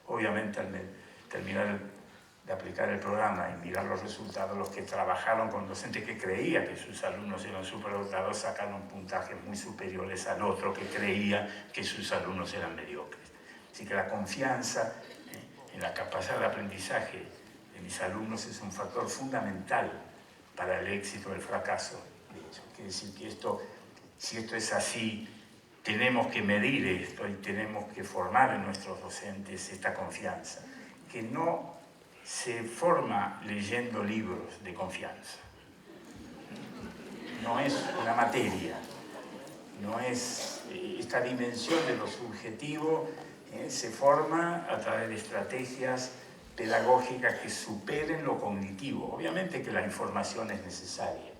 Speaker 2: Obviamente al terminar de aplicar el programa y mirar los resultados, los que trabajaron con docentes que creían que sus alumnos eran superdotados sacaron puntajes muy superiores al otro que creía que sus alumnos eran mediocres. Así que la confianza en la capacidad de aprendizaje de mis alumnos es un factor fundamental para el éxito o el fracaso. De hecho, quiere decir que si esto es así, tenemos que medir esto y tenemos que formar en nuestros docentes esta confianza, que no se forma leyendo libros de confianza. No es una materia, no es esta dimensión de lo subjetivo, se forma a través de estrategias pedagógicas que superen lo cognitivo. Obviamente que la información es necesaria,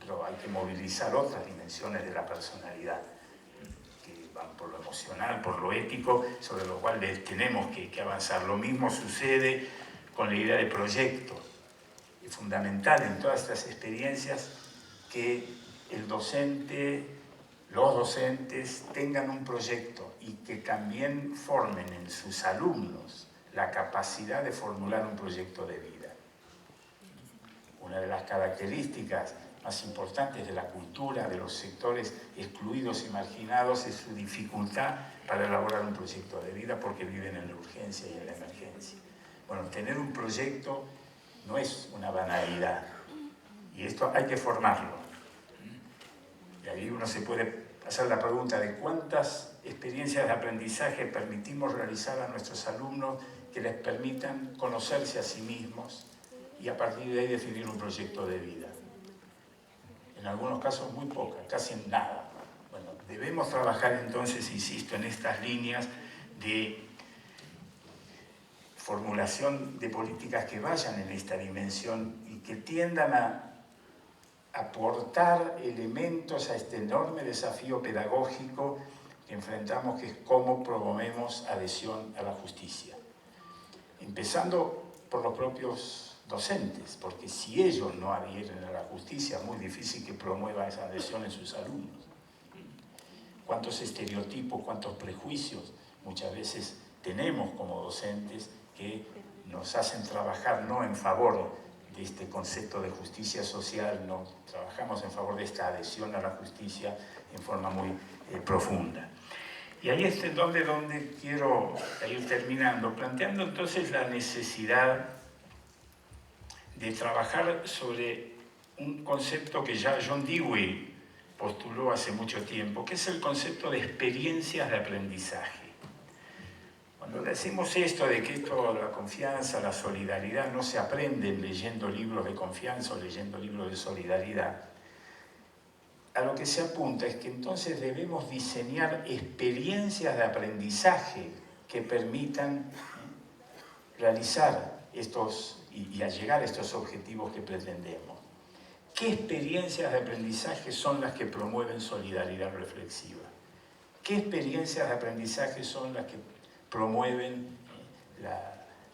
Speaker 2: pero hay que movilizar otras dimensiones de la personalidad, que van por lo emocional, por lo ético, sobre lo cual tenemos que avanzar. Lo mismo sucede con la idea de proyecto. Es fundamental en todas estas experiencias que el docente, los docentes tengan un proyecto y que también formen en sus alumnos la capacidad de formular un proyecto de vida. Una de las características más importantes de la cultura de los sectores excluidos y marginados es su dificultad para elaborar un proyecto de vida porque viven en la urgencia y en la emergencia. Bueno, tener un proyecto no es una banalidad y esto hay que formarlo. Y ahí uno se puede hacer la pregunta de cuántas experiencias de aprendizaje permitimos realizar a nuestros alumnos que les permitan conocerse a sí mismos y a partir de ahí definir un proyecto de vida. En algunos casos muy pocas, casi en nada. Bueno, debemos trabajar entonces, insisto, en estas líneas de formulación de políticas que vayan en esta dimensión y que tiendan a aportar elementos a este enorme desafío pedagógico que enfrentamos, que es cómo promovemos adhesión a la justicia. Empezando por los propios docentes, porque si ellos no adhieren a la justicia, es muy difícil que promuevan esa adhesión en sus alumnos. ¿Cuántos estereotipos, cuántos prejuicios muchas veces tenemos como docentes que nos hacen trabajar no en favor de este concepto de justicia social, no trabajamos en favor de esta adhesión a la justicia en forma muy profunda. Y ahí es donde quiero ir terminando, planteando entonces la necesidad de trabajar sobre un concepto que ya John Dewey postuló hace mucho tiempo, que es el concepto de experiencias de aprendizaje. Cuando decimos esto de que la confianza, la solidaridad no se aprenden leyendo libros de confianza o leyendo libros de solidaridad, a lo que se apunta es que entonces debemos diseñar experiencias de aprendizaje que permitan realizar y llegar a estos objetivos que pretendemos. ¿Qué experiencias de aprendizaje son las que promueven solidaridad reflexiva? ¿Qué experiencias de aprendizaje son las que promueven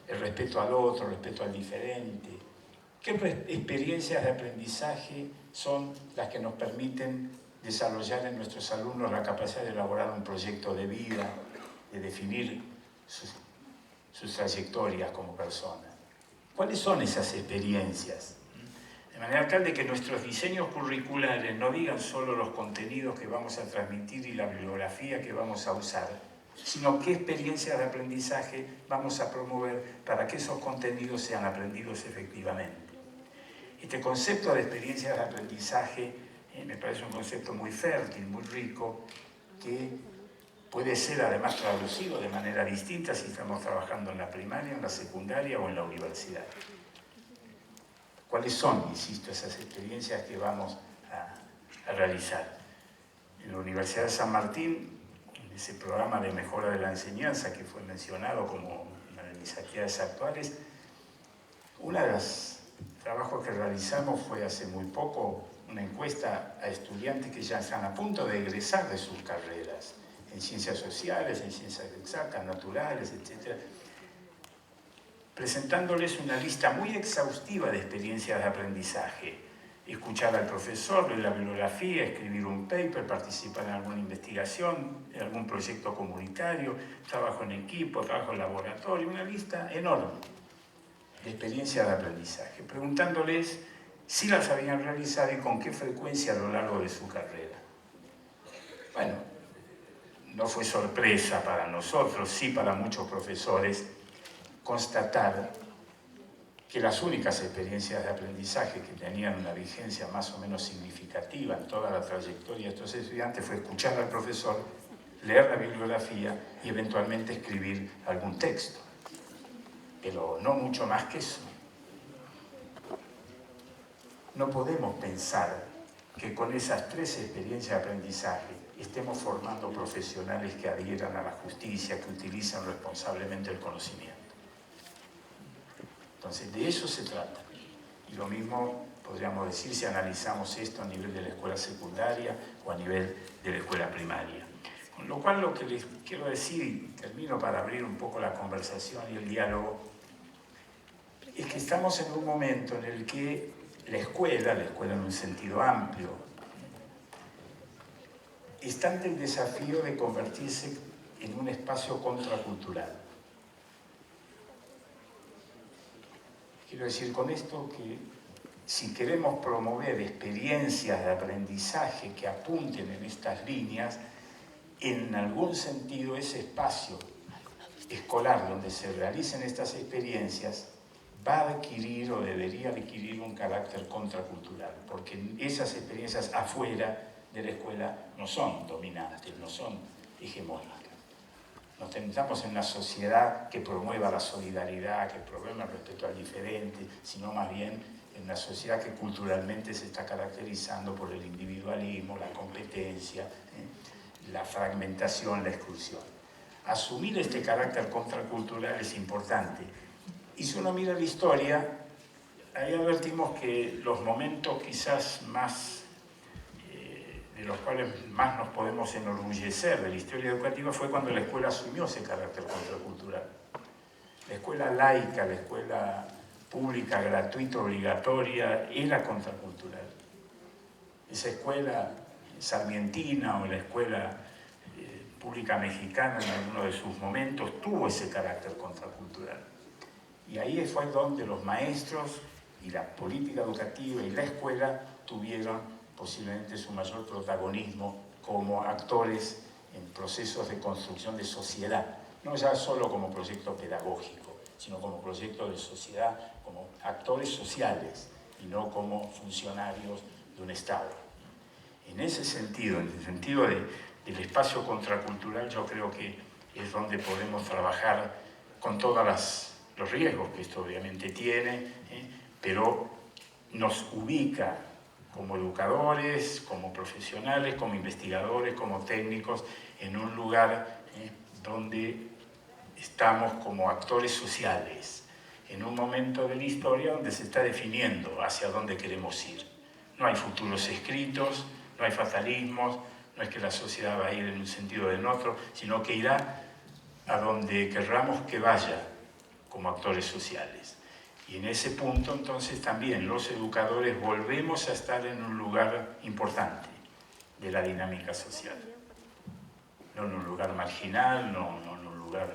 Speaker 2: el respeto al otro, el respeto al diferente? ¿Qué experiencias de aprendizaje son las que nos permiten desarrollar en nuestros alumnos la capacidad de elaborar un proyecto de vida, de definir sus trayectorias como personas? ¿Cuáles son esas experiencias? De manera tal de que nuestros diseños curriculares no digan solo los contenidos que vamos a transmitir y la bibliografía que vamos a usar, sino qué experiencias de aprendizaje vamos a promover para que esos contenidos sean aprendidos efectivamente. Este concepto de experiencias de aprendizaje me parece un concepto muy fértil, muy rico, que puede ser además traducido de manera distinta si estamos trabajando en la primaria, en la secundaria o en la universidad. ¿Cuáles son, insisto, esas experiencias que vamos a realizar? En la Universidad de San Martín, en ese programa de mejora de la enseñanza que fue mencionado como una de mis actividades actuales, uno de los trabajos que realizamos fue hace muy poco una encuesta a estudiantes que ya están a punto de egresar de sus carreras, en ciencias sociales, en ciencias exactas, naturales, etc., presentándoles una lista muy exhaustiva de experiencias de aprendizaje. Escuchar al profesor, leer la bibliografía, escribir un paper, participar en alguna investigación, en algún proyecto comunitario, trabajo en equipo, trabajo en laboratorio, una lista enorme de experiencias de aprendizaje, preguntándoles si las habían realizado y con qué frecuencia a lo largo de su carrera. Bueno, no fue sorpresa para nosotros, sí para muchos profesores, constatar que las únicas experiencias de aprendizaje que tenían una vigencia más o menos significativa en toda la trayectoria de estos estudiantes fue escuchar al profesor, leer la bibliografía y eventualmente escribir algún texto. Pero no mucho más que eso. No podemos pensar que con esas 3 experiencias de aprendizaje estemos formando profesionales que adhieran a la justicia, que utilicen responsablemente el conocimiento. Entonces, de eso se trata. Y lo mismo podríamos decir si analizamos esto a nivel de la escuela secundaria o a nivel de la escuela primaria. Con lo cual, lo que les quiero decir, y termino para abrir un poco la conversación y el diálogo, es que estamos en un momento en el que la escuela en un sentido amplio, está ante el desafío de convertirse en un espacio contracultural. Quiero decir con esto que si queremos promover experiencias de aprendizaje que apunten en estas líneas, en algún sentido ese espacio escolar donde se realicen estas experiencias va a adquirir o debería adquirir un carácter contracultural, porque esas experiencias afuera de la escuela no son dominantes, no son hegemónicas. Nos estamos en una sociedad que promueva la solidaridad, que promueva el respeto al diferente, sino más bien en una sociedad que culturalmente se está caracterizando por el individualismo, la competencia, la fragmentación, la exclusión. Asumir este carácter contracultural es importante. Y si uno mira la historia, ahí advertimos que los momentos quizás más de los cuales más nos podemos enorgullecer de la historia educativa fue cuando la escuela asumió ese carácter contracultural. La escuela laica, la escuela pública, gratuita, obligatoria, era contracultural. Esa escuela sarmientina o la escuela pública mexicana en alguno de sus momentos tuvo ese carácter contracultural. Y ahí fue donde los maestros y la política educativa y la escuela tuvieron posiblemente su mayor protagonismo como actores en procesos de construcción de sociedad, no ya solo como proyecto pedagógico, sino como proyecto de sociedad, como actores sociales y no como funcionarios de un Estado. En ese sentido, en el sentido del espacio contracultural, yo creo que es donde podemos trabajar con todos los riesgos que esto obviamente tiene, pero nos ubica como educadores, como profesionales, como investigadores, como técnicos, en un lugar donde estamos como actores sociales, en un momento de la historia donde se está definiendo hacia dónde queremos ir. No hay futuros escritos, no hay fatalismos, no es que la sociedad va a ir en un sentido o en otro, sino que irá a donde querramos que vaya como actores sociales. Y en ese punto, entonces, también los educadores volvemos a estar en un lugar importante de la dinámica social. No en un lugar marginal, no en un lugar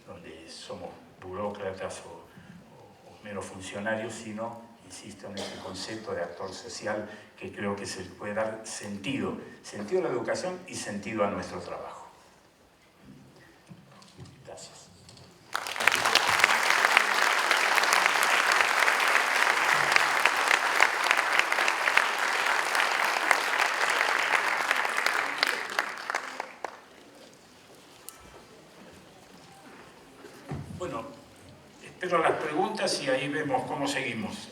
Speaker 2: donde somos burócratas o meros funcionarios, sino, insisto, en ese concepto de actor social que creo que se puede dar sentido a la educación y sentido a nuestro trabajo. Gracias. Bueno, espero las preguntas y ahí vemos cómo seguimos.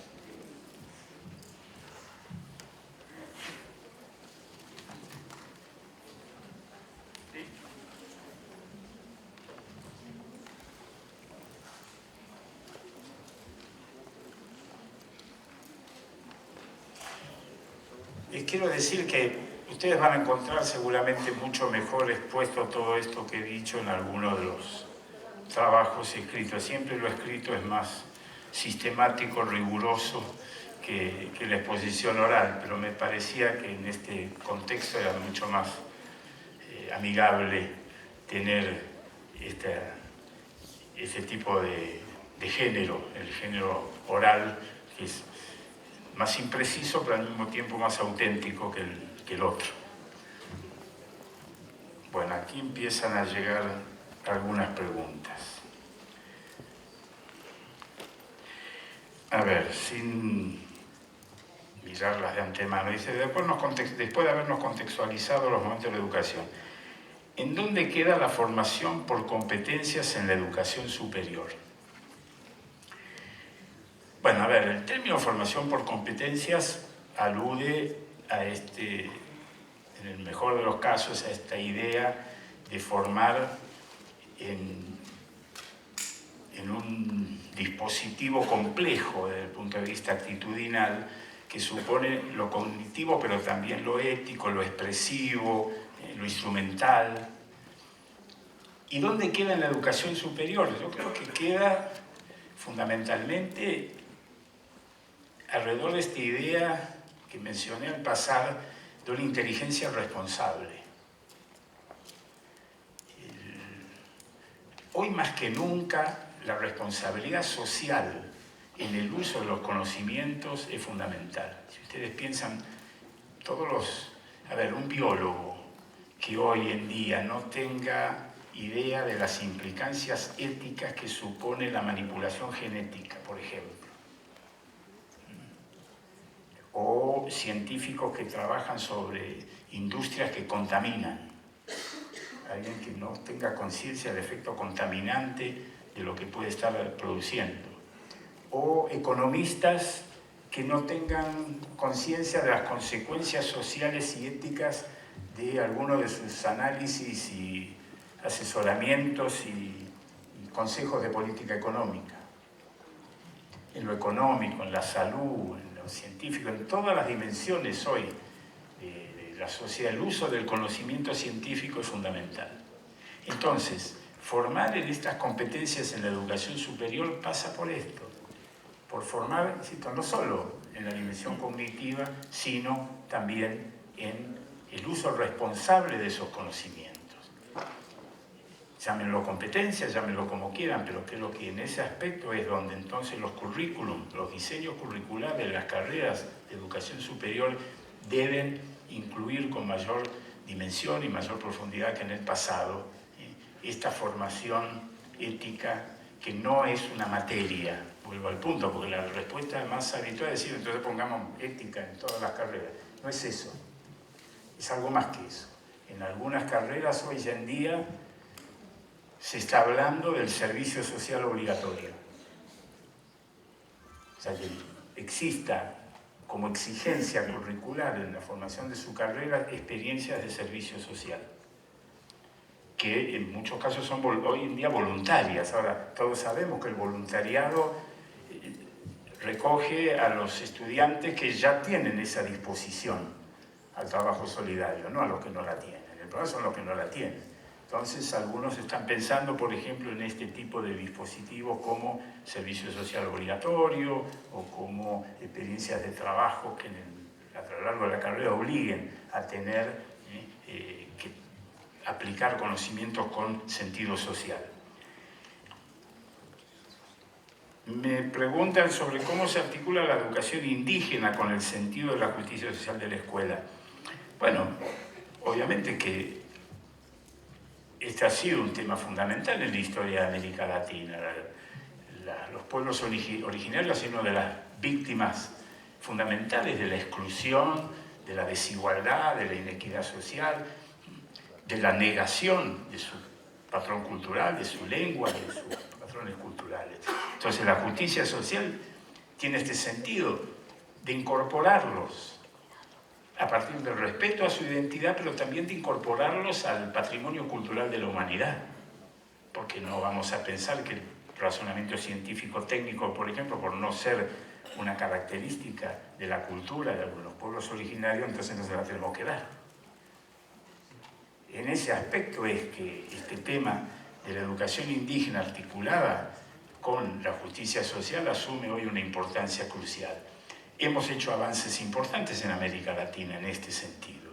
Speaker 2: Les quiero decir que ustedes van a encontrar seguramente mucho mejor expuesto todo esto que he dicho en alguno de los trabajos escritos. Siempre lo escrito es más sistemático, riguroso que la exposición oral, pero me parecía que en este contexto era mucho más amigable tener este tipo de género, el género oral, que es más impreciso, pero al mismo tiempo más auténtico que el otro. Bueno, aquí empiezan a llegar algunas preguntas. A ver, sin mirarlas de antemano, dice, después de habernos contextualizado los momentos de la educación, ¿en dónde queda la formación por competencias en la educación superior? Bueno, a ver, el término formación por competencias alude a en el mejor de los casos, a esta idea de formar en un dispositivo complejo desde el punto de vista actitudinal, que supone lo cognitivo, pero también lo ético, lo expresivo, lo instrumental. ¿Y dónde queda en la educación superior? Yo creo que queda fundamentalmente alrededor de esta idea que mencioné al pasar de una inteligencia responsable. Hoy más que nunca la responsabilidad social en el uso de los conocimientos es fundamental. Si ustedes piensan, un biólogo que hoy en día no tenga idea de las implicancias éticas que supone la manipulación genética, por ejemplo, o científicos que trabajan sobre industrias que contaminan, alguien que no tenga conciencia del efecto contaminante de lo que puede estar produciendo, o economistas que no tengan conciencia de las consecuencias sociales y éticas de algunos de sus análisis y asesoramientos y consejos de política económica. En lo económico, en la salud, en lo científico, en todas las dimensiones hoy de la sociedad, el uso del conocimiento científico es fundamental. Entonces, formar en estas competencias en la educación superior pasa por esto, por formar, insisto, no solo en la dimensión cognitiva, sino también en el uso responsable de esos conocimientos. Llámenlo competencia, llámenlo como quieran, pero creo que en ese aspecto es donde entonces los currículum, los diseños curriculares de las carreras de educación superior deben incluir con mayor dimensión y mayor profundidad que en el pasado esta formación ética que no es una materia. Vuelvo al punto, porque la respuesta más habitual es decir, entonces pongamos ética en todas las carreras. No es eso, es algo más que eso. En algunas carreras hoy en día se está hablando del servicio social obligatorio. O sea, que exista como exigencia curricular en la formación de su carrera experiencias de servicio social, que en muchos casos son hoy en día voluntarias. Ahora, todos sabemos que el voluntariado recoge a los estudiantes que ya tienen esa disposición al trabajo solidario, no a los que no la tienen. El problema son los que no la tienen. Entonces, algunos están pensando, por ejemplo, en este tipo de dispositivos como servicio social obligatorio o como experiencias de trabajo que a lo largo de la carrera obliguen a tener que aplicar conocimientos con sentido social. Me preguntan sobre cómo se articula la educación indígena con el sentido de la justicia social de la escuela. Bueno, obviamente que este ha sido un tema fundamental en la historia de América Latina. Los pueblos originarios han sido una de las víctimas fundamentales de la exclusión, de la desigualdad, de la inequidad social, de la negación de su patrón cultural, de su lengua, de sus patrones culturales. Entonces la justicia social tiene este sentido de incorporarlos a partir del respeto a su identidad, pero también de incorporarlos al patrimonio cultural de la humanidad. Porque no vamos a pensar que el razonamiento científico técnico, por ejemplo, por no ser una característica de la cultura de algunos pueblos originarios, entonces no se la tenemos que dar. En ese aspecto es que este tema de la educación indígena articulada con la justicia social asume hoy una importancia crucial. Hemos hecho avances importantes en América Latina en este sentido.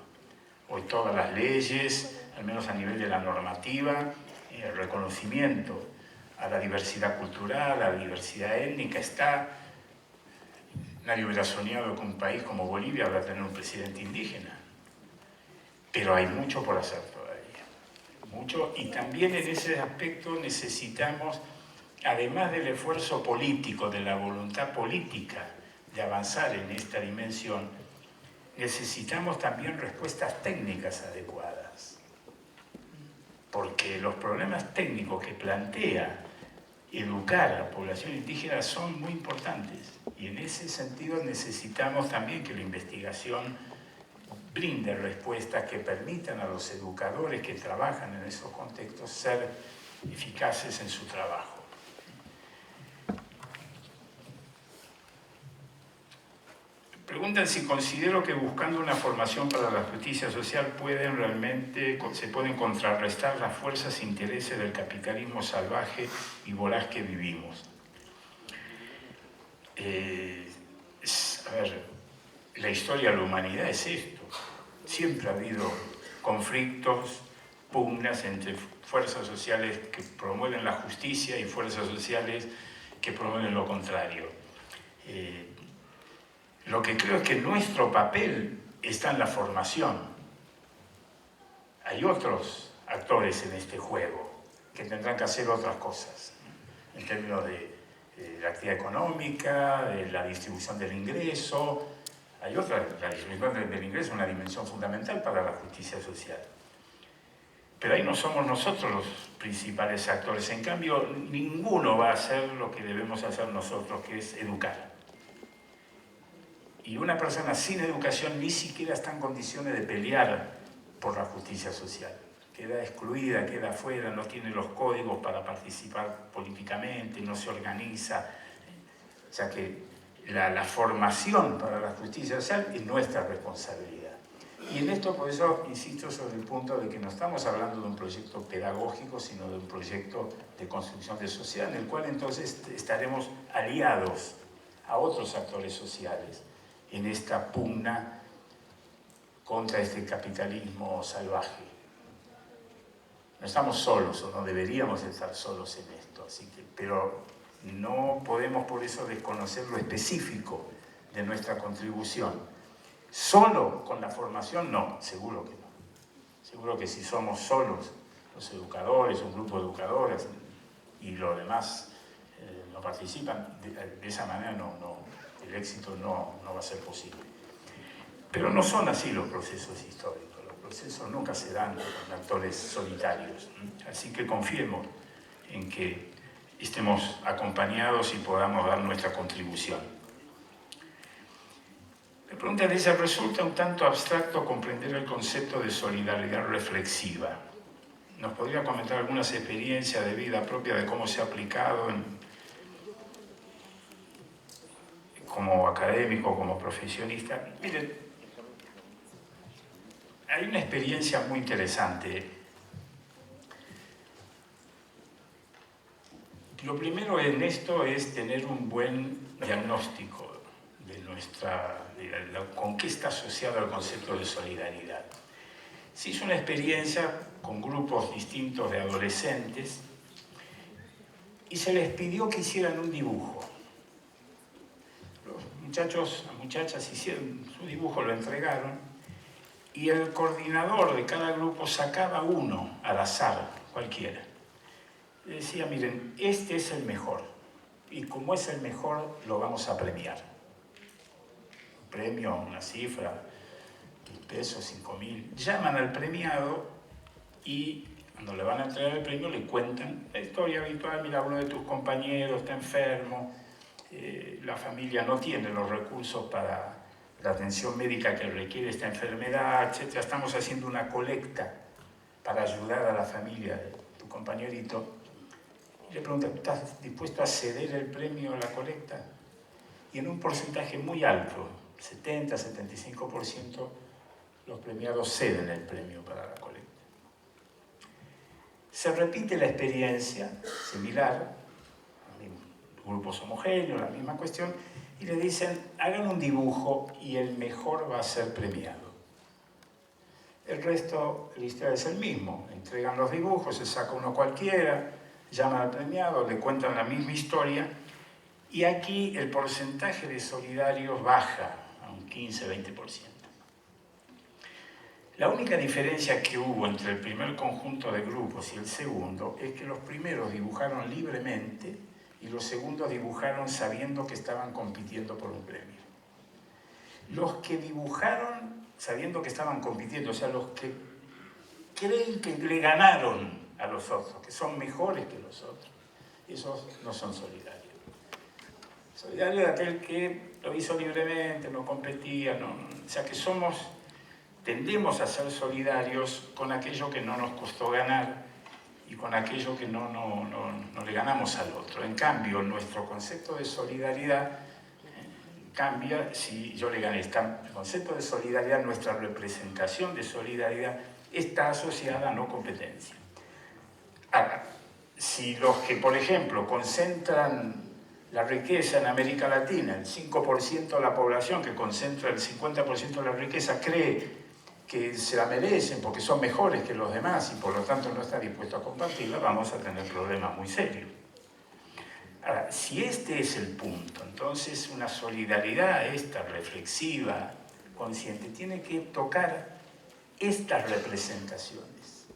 Speaker 2: Hoy todas las leyes, al menos a nivel de la normativa, el reconocimiento a la diversidad cultural, a la diversidad étnica está. Nadie hubiera soñado que un país como Bolivia va a tener un presidente indígena. Pero hay mucho por hacer todavía. Mucho, y también en ese aspecto necesitamos, además del esfuerzo político, de la voluntad política, de avanzar en esta dimensión, necesitamos también respuestas técnicas adecuadas. Porque los problemas técnicos que plantea educar a la población indígena son muy importantes. Y en ese sentido necesitamos también que la investigación brinde respuestas que permitan a los educadores que trabajan en esos contextos ser eficaces en su trabajo. Preguntan si considero que buscando una formación para la justicia social se pueden contrarrestar las fuerzas e intereses del capitalismo salvaje y voraz que vivimos. La historia de la humanidad es esto. Siempre ha habido conflictos, pugnas entre fuerzas sociales que promueven la justicia y fuerzas sociales que promueven lo contrario. Lo que creo es que nuestro papel está en la formación. Hay otros actores en este juego que tendrán que hacer otras cosas, en términos de la actividad económica, de la distribución del ingreso. La distribución del ingreso es una dimensión fundamental para la justicia social. Pero ahí no somos nosotros los principales actores. En cambio, ninguno va a hacer lo que debemos hacer nosotros, que es educar. Y una persona sin educación ni siquiera está en condiciones de pelear por la justicia social. Queda excluida, queda afuera, no tiene los códigos para participar políticamente, no se organiza. O sea que la formación para la justicia social es nuestra responsabilidad. Y en esto, por eso, insisto sobre el punto de que no estamos hablando de un proyecto pedagógico, sino de un proyecto de construcción de sociedad, en el cual entonces estaremos aliados a otros actores sociales en esta pugna contra este capitalismo salvaje. No estamos solos, o no deberíamos estar solos en esto, pero no podemos por eso desconocer lo específico de nuestra contribución. Solo con la formación, no, seguro que no. Seguro que si somos solos los educadores, un grupo de educadoras y los demás no participan, de esa manera el éxito no va a ser posible. Pero no son así los procesos históricos. Los procesos nunca se dan con actores solitarios. Así que confiemos en que estemos acompañados y podamos dar nuestra contribución. La pregunta dice, resulta un tanto abstracto comprender el concepto de solidaridad reflexiva. ¿Nos podría comentar algunas experiencias de vida propia de cómo se ha aplicado como académico, como profesionista? Miren, hay una experiencia muy interesante. Lo primero en esto es tener un buen diagnóstico de con qué está asociado el concepto de solidaridad. Se hizo una experiencia con grupos distintos de adolescentes y se les pidió que hicieran un dibujo. Los muchachos, las muchachas hicieron su dibujo, lo entregaron y el coordinador de cada grupo sacaba uno al azar, cualquiera. Le decía, miren, este es el mejor y como es el mejor lo vamos a premiar. Un premio, una cifra, 10 pesos, 5.000. Llaman al premiado y cuando le van a entregar el premio le cuentan la historia habitual. Mira, uno de tus compañeros está enfermo, la familia no tiene los recursos para la atención médica que requiere esta enfermedad, etc. Estamos haciendo una colecta para ayudar a la familia de tu compañerito. Y le preguntan, ¿estás dispuesto a ceder el premio a la colecta? Y en un porcentaje muy alto, 70-75%, los premiados ceden el premio para la colecta. Se repite la experiencia similar, grupos homogéneos, la misma cuestión, y le dicen, hagan un dibujo y el mejor va a ser premiado. El resto, la historia es el mismo, entregan los dibujos, se saca uno cualquiera, llaman al premiado, le cuentan la misma historia, y aquí el porcentaje de solidarios baja a un 15-20%. La única diferencia que hubo entre el primer conjunto de grupos y el segundo es que los primeros dibujaron libremente y los segundos dibujaron sabiendo que estaban compitiendo por un premio. Los que dibujaron sabiendo que estaban compitiendo, o sea, los que creen que le ganaron a los otros, que son mejores que los otros, esos no son solidarios. Solidario es aquel que lo hizo libremente, no competía, o sea que tendemos a ser solidarios con aquello que no nos costó ganar y con aquello que no le ganamos al otro. En cambio, nuestro concepto de solidaridad cambia si yo le gané. El concepto de solidaridad, nuestra representación de solidaridad, está asociada a no competencia. Ahora, si los que, por ejemplo, concentran la riqueza en América Latina, el 5% de la población que concentra el 50% de la riqueza cree que se la merecen porque son mejores que los demás y por lo tanto no está dispuesto a compartirla, vamos a tener problemas muy serios. Ahora, si este es el punto, entonces una solidaridad esta, reflexiva, consciente, tiene que tocar estas representaciones,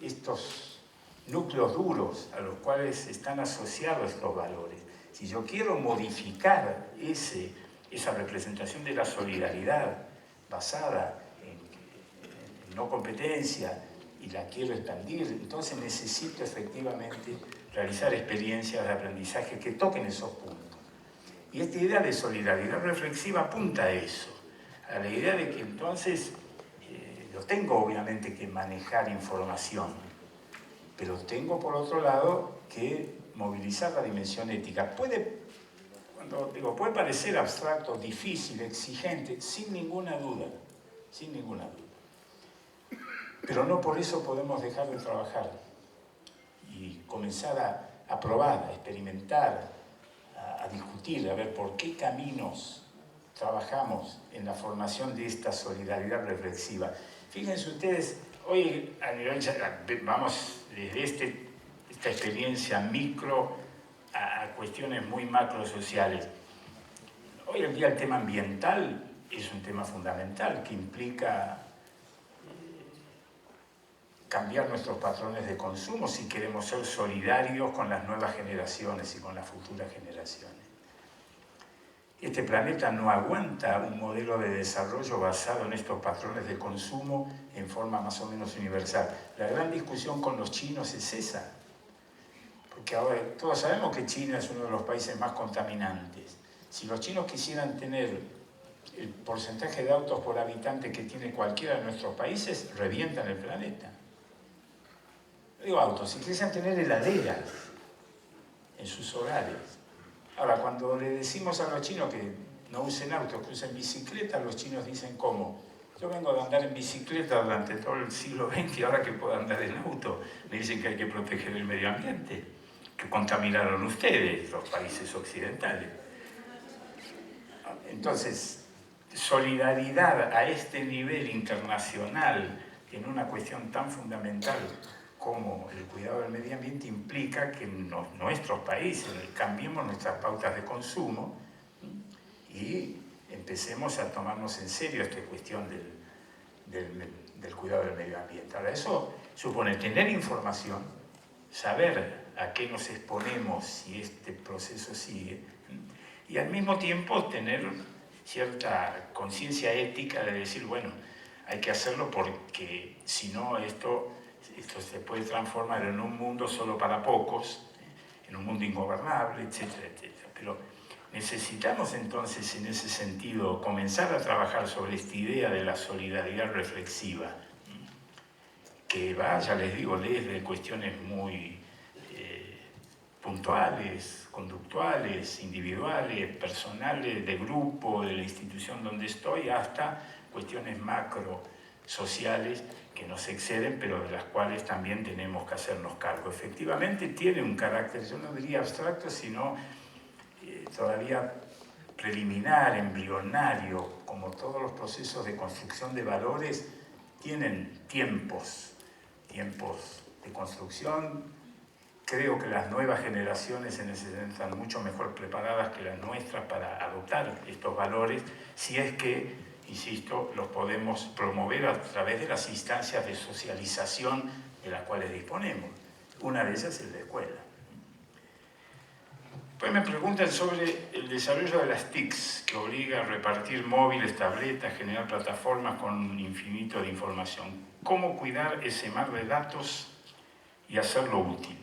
Speaker 2: estos núcleos duros a los cuales están asociados estos valores. Si yo quiero modificar esa representación de la solidaridad basada en no competencia y la quiero expandir, entonces necesito efectivamente realizar experiencias de aprendizaje que toquen esos puntos. Y esta idea de solidaridad reflexiva apunta a eso, a la idea de que entonces yo tengo obviamente que manejar información, pero tengo por otro lado que movilizar la dimensión ética. Puede parecer abstracto, difícil, exigente, sin ninguna duda, pero no por eso podemos dejar de trabajar y comenzar a probar, a experimentar, a discutir, a ver por qué caminos trabajamos en la formación de esta solidaridad reflexiva. Fíjense ustedes, hoy a nivel, vamos desde esta experiencia micro a cuestiones muy macro sociales. Hoy en día el tema ambiental es un tema fundamental que implica cambiar nuestros patrones de consumo si queremos ser solidarios con las nuevas generaciones y con las futuras generaciones. Este planeta no aguanta un modelo de desarrollo basado en estos patrones de consumo en forma más o menos universal. La gran discusión con los chinos es esa. Porque ahora todos sabemos que China es uno de los países más contaminantes. Si los chinos quisieran tener el porcentaje de autos por habitante que tiene cualquiera de nuestros países, revientan el planeta. No digo autos, si quisieran tener heladeras en sus hogares. Ahora, cuando le decimos a los chinos que no usen autos, que usen bicicleta, los chinos dicen ¿cómo? Yo vengo de andar en bicicleta durante todo el siglo XX y ahora que puedo andar en auto, me dicen que hay que proteger el medio ambiente, que contaminaron ustedes, los países occidentales. Entonces, solidaridad a este nivel internacional en una cuestión tan fundamental como el cuidado del medio ambiente implica que en nuestros países cambiemos nuestras pautas de consumo y empecemos a tomarnos en serio esta cuestión del cuidado del medio ambiente. Ahora, eso supone tener información, saber a qué nos exponemos si este proceso sigue, y al mismo tiempo tener cierta conciencia ética de decir, bueno, hay que hacerlo porque si no esto se puede transformar en un mundo solo para pocos, en un mundo ingobernable, etcétera, etcétera. Pero necesitamos entonces en ese sentido comenzar a trabajar sobre esta idea de la solidaridad reflexiva, que va, ya les digo, desde cuestiones muy puntuales, conductuales, individuales, personales, de grupo, de la institución donde estoy, hasta cuestiones macro sociales que nos exceden, pero de las cuales también tenemos que hacernos cargo. Efectivamente tiene un carácter, yo no diría abstracto, sino todavía preliminar, embrionario, como todos los procesos de construcción de valores tienen tiempos de construcción. Creo que las nuevas generaciones en ese sentido están mucho mejor preparadas que las nuestras para adoptar estos valores, si es que, insisto, los podemos promover a través de las instancias de socialización de las cuales disponemos. Una de ellas es la escuela. Pues me preguntan sobre el desarrollo de las TICs, que obliga a repartir móviles, tabletas, generar plataformas con un infinito de información. ¿Cómo cuidar ese mar de datos y hacerlo útil?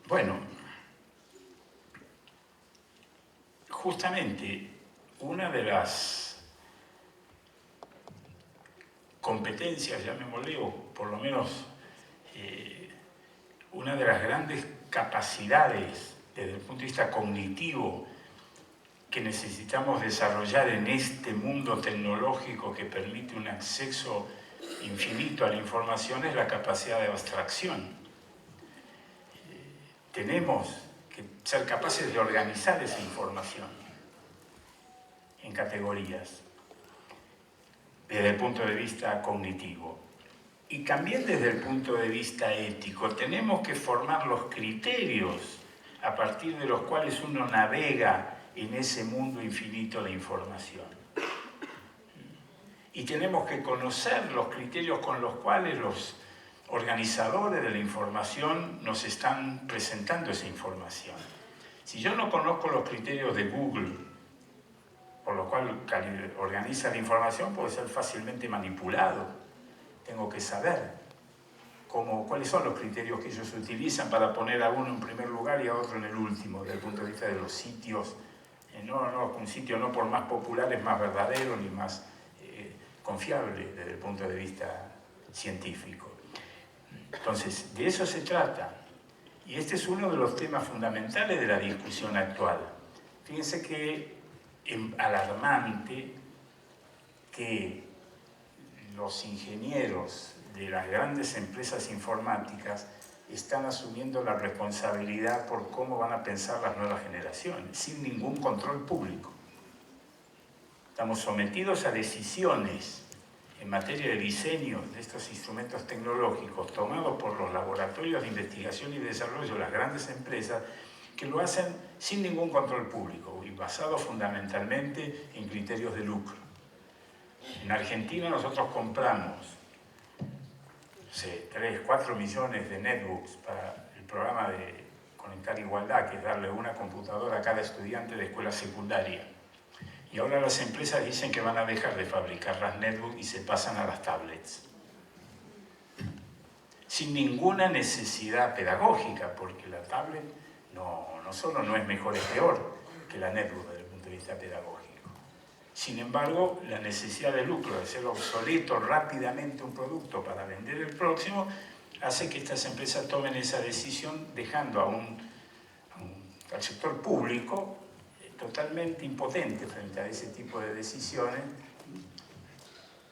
Speaker 2: Bueno, justamente una de las competencias, llamémosle, o por lo menos una de las grandes capacidades desde el punto de vista cognitivo que necesitamos desarrollar en este mundo tecnológico que permite un acceso infinito a la información es la capacidad de abstracción. Tenemos que ser capaces de organizar esa información en categorías desde el punto de vista cognitivo. Y también desde el punto de vista ético, tenemos que formar los criterios a partir de los cuales uno navega en ese mundo infinito de información. Y tenemos que conocer los criterios con los cuales los organizadores de la información nos están presentando esa información. Si yo no conozco los criterios de Google, por lo cual organiza la información, puede ser fácilmente manipulado. Tengo que saber cuáles son los criterios que ellos utilizan para poner a uno en primer lugar y a otro en el último, desde el punto de vista de los sitios. Un sitio no por más popular es más verdadero ni más confiable desde el punto de vista científico. Entonces, de eso se trata. Y este es uno de los temas fundamentales de la discusión actual. Fíjense que es alarmante que los ingenieros de las grandes empresas informáticas están asumiendo la responsabilidad por cómo van a pensar las nuevas generaciones, sin ningún control público. Estamos sometidos a decisiones en materia de diseño de estos instrumentos tecnológicos tomados por los laboratorios de investigación y desarrollo de las grandes empresas que lo hacen sin ningún control público y basado fundamentalmente en criterios de lucro. En Argentina nosotros compramos 3, 4 millones de netbooks para el programa de Conectar Igualdad, que es darle una computadora a cada estudiante de escuela secundaria. Y ahora las empresas dicen que van a dejar de fabricar las netbooks y se pasan a las tablets. sin ninguna necesidad pedagógica, porque la tablet no solo no es mejor, es peor que la netbook desde el punto de vista pedagógico. Sin embargo, la necesidad de lucro, de hacer obsoleto rápidamente un producto para vender el próximo, hace que estas empresas tomen esa decisión dejando al sector público totalmente impotente frente a ese tipo de decisiones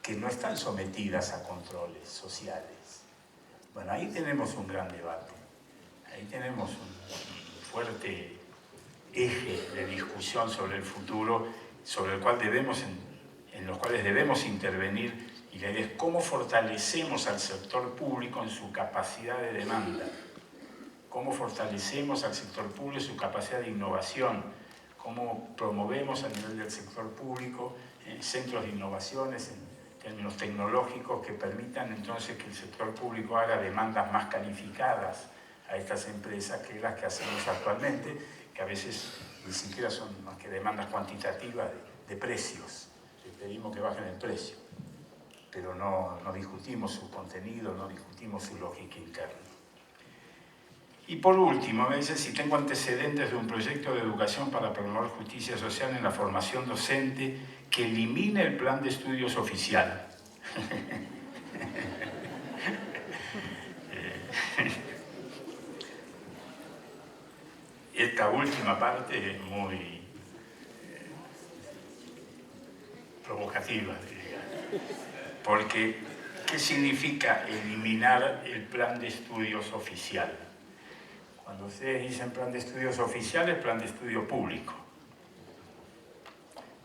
Speaker 2: que no están sometidas a controles sociales. Bueno, ahí tenemos un gran debate, ahí tenemos un fuerte eje de discusión sobre el futuro, sobre el cual en los cuales debemos intervenir, y la idea es cómo fortalecemos al sector público en su capacidad de demanda, cómo fortalecemos al sector público en su capacidad de innovación, cómo promovemos a nivel del sector público centros de innovaciones en términos tecnológicos que permitan entonces que el sector público haga demandas más calificadas a estas empresas que las que hacemos actualmente, que a veces ni siquiera son más que demandas cuantitativas de precios. Les pedimos que bajen el precio, pero no discutimos su contenido, no discutimos su lógica interna. Y por último, me dice si tengo antecedentes de un proyecto de educación para promover justicia social en la formación docente que elimine el plan de estudios oficial. Esta última parte es muy provocativa, diría. Porque, ¿qué significa eliminar el plan de estudios oficial? Cuando ustedes dicen plan de estudios oficial, es plan de estudio público.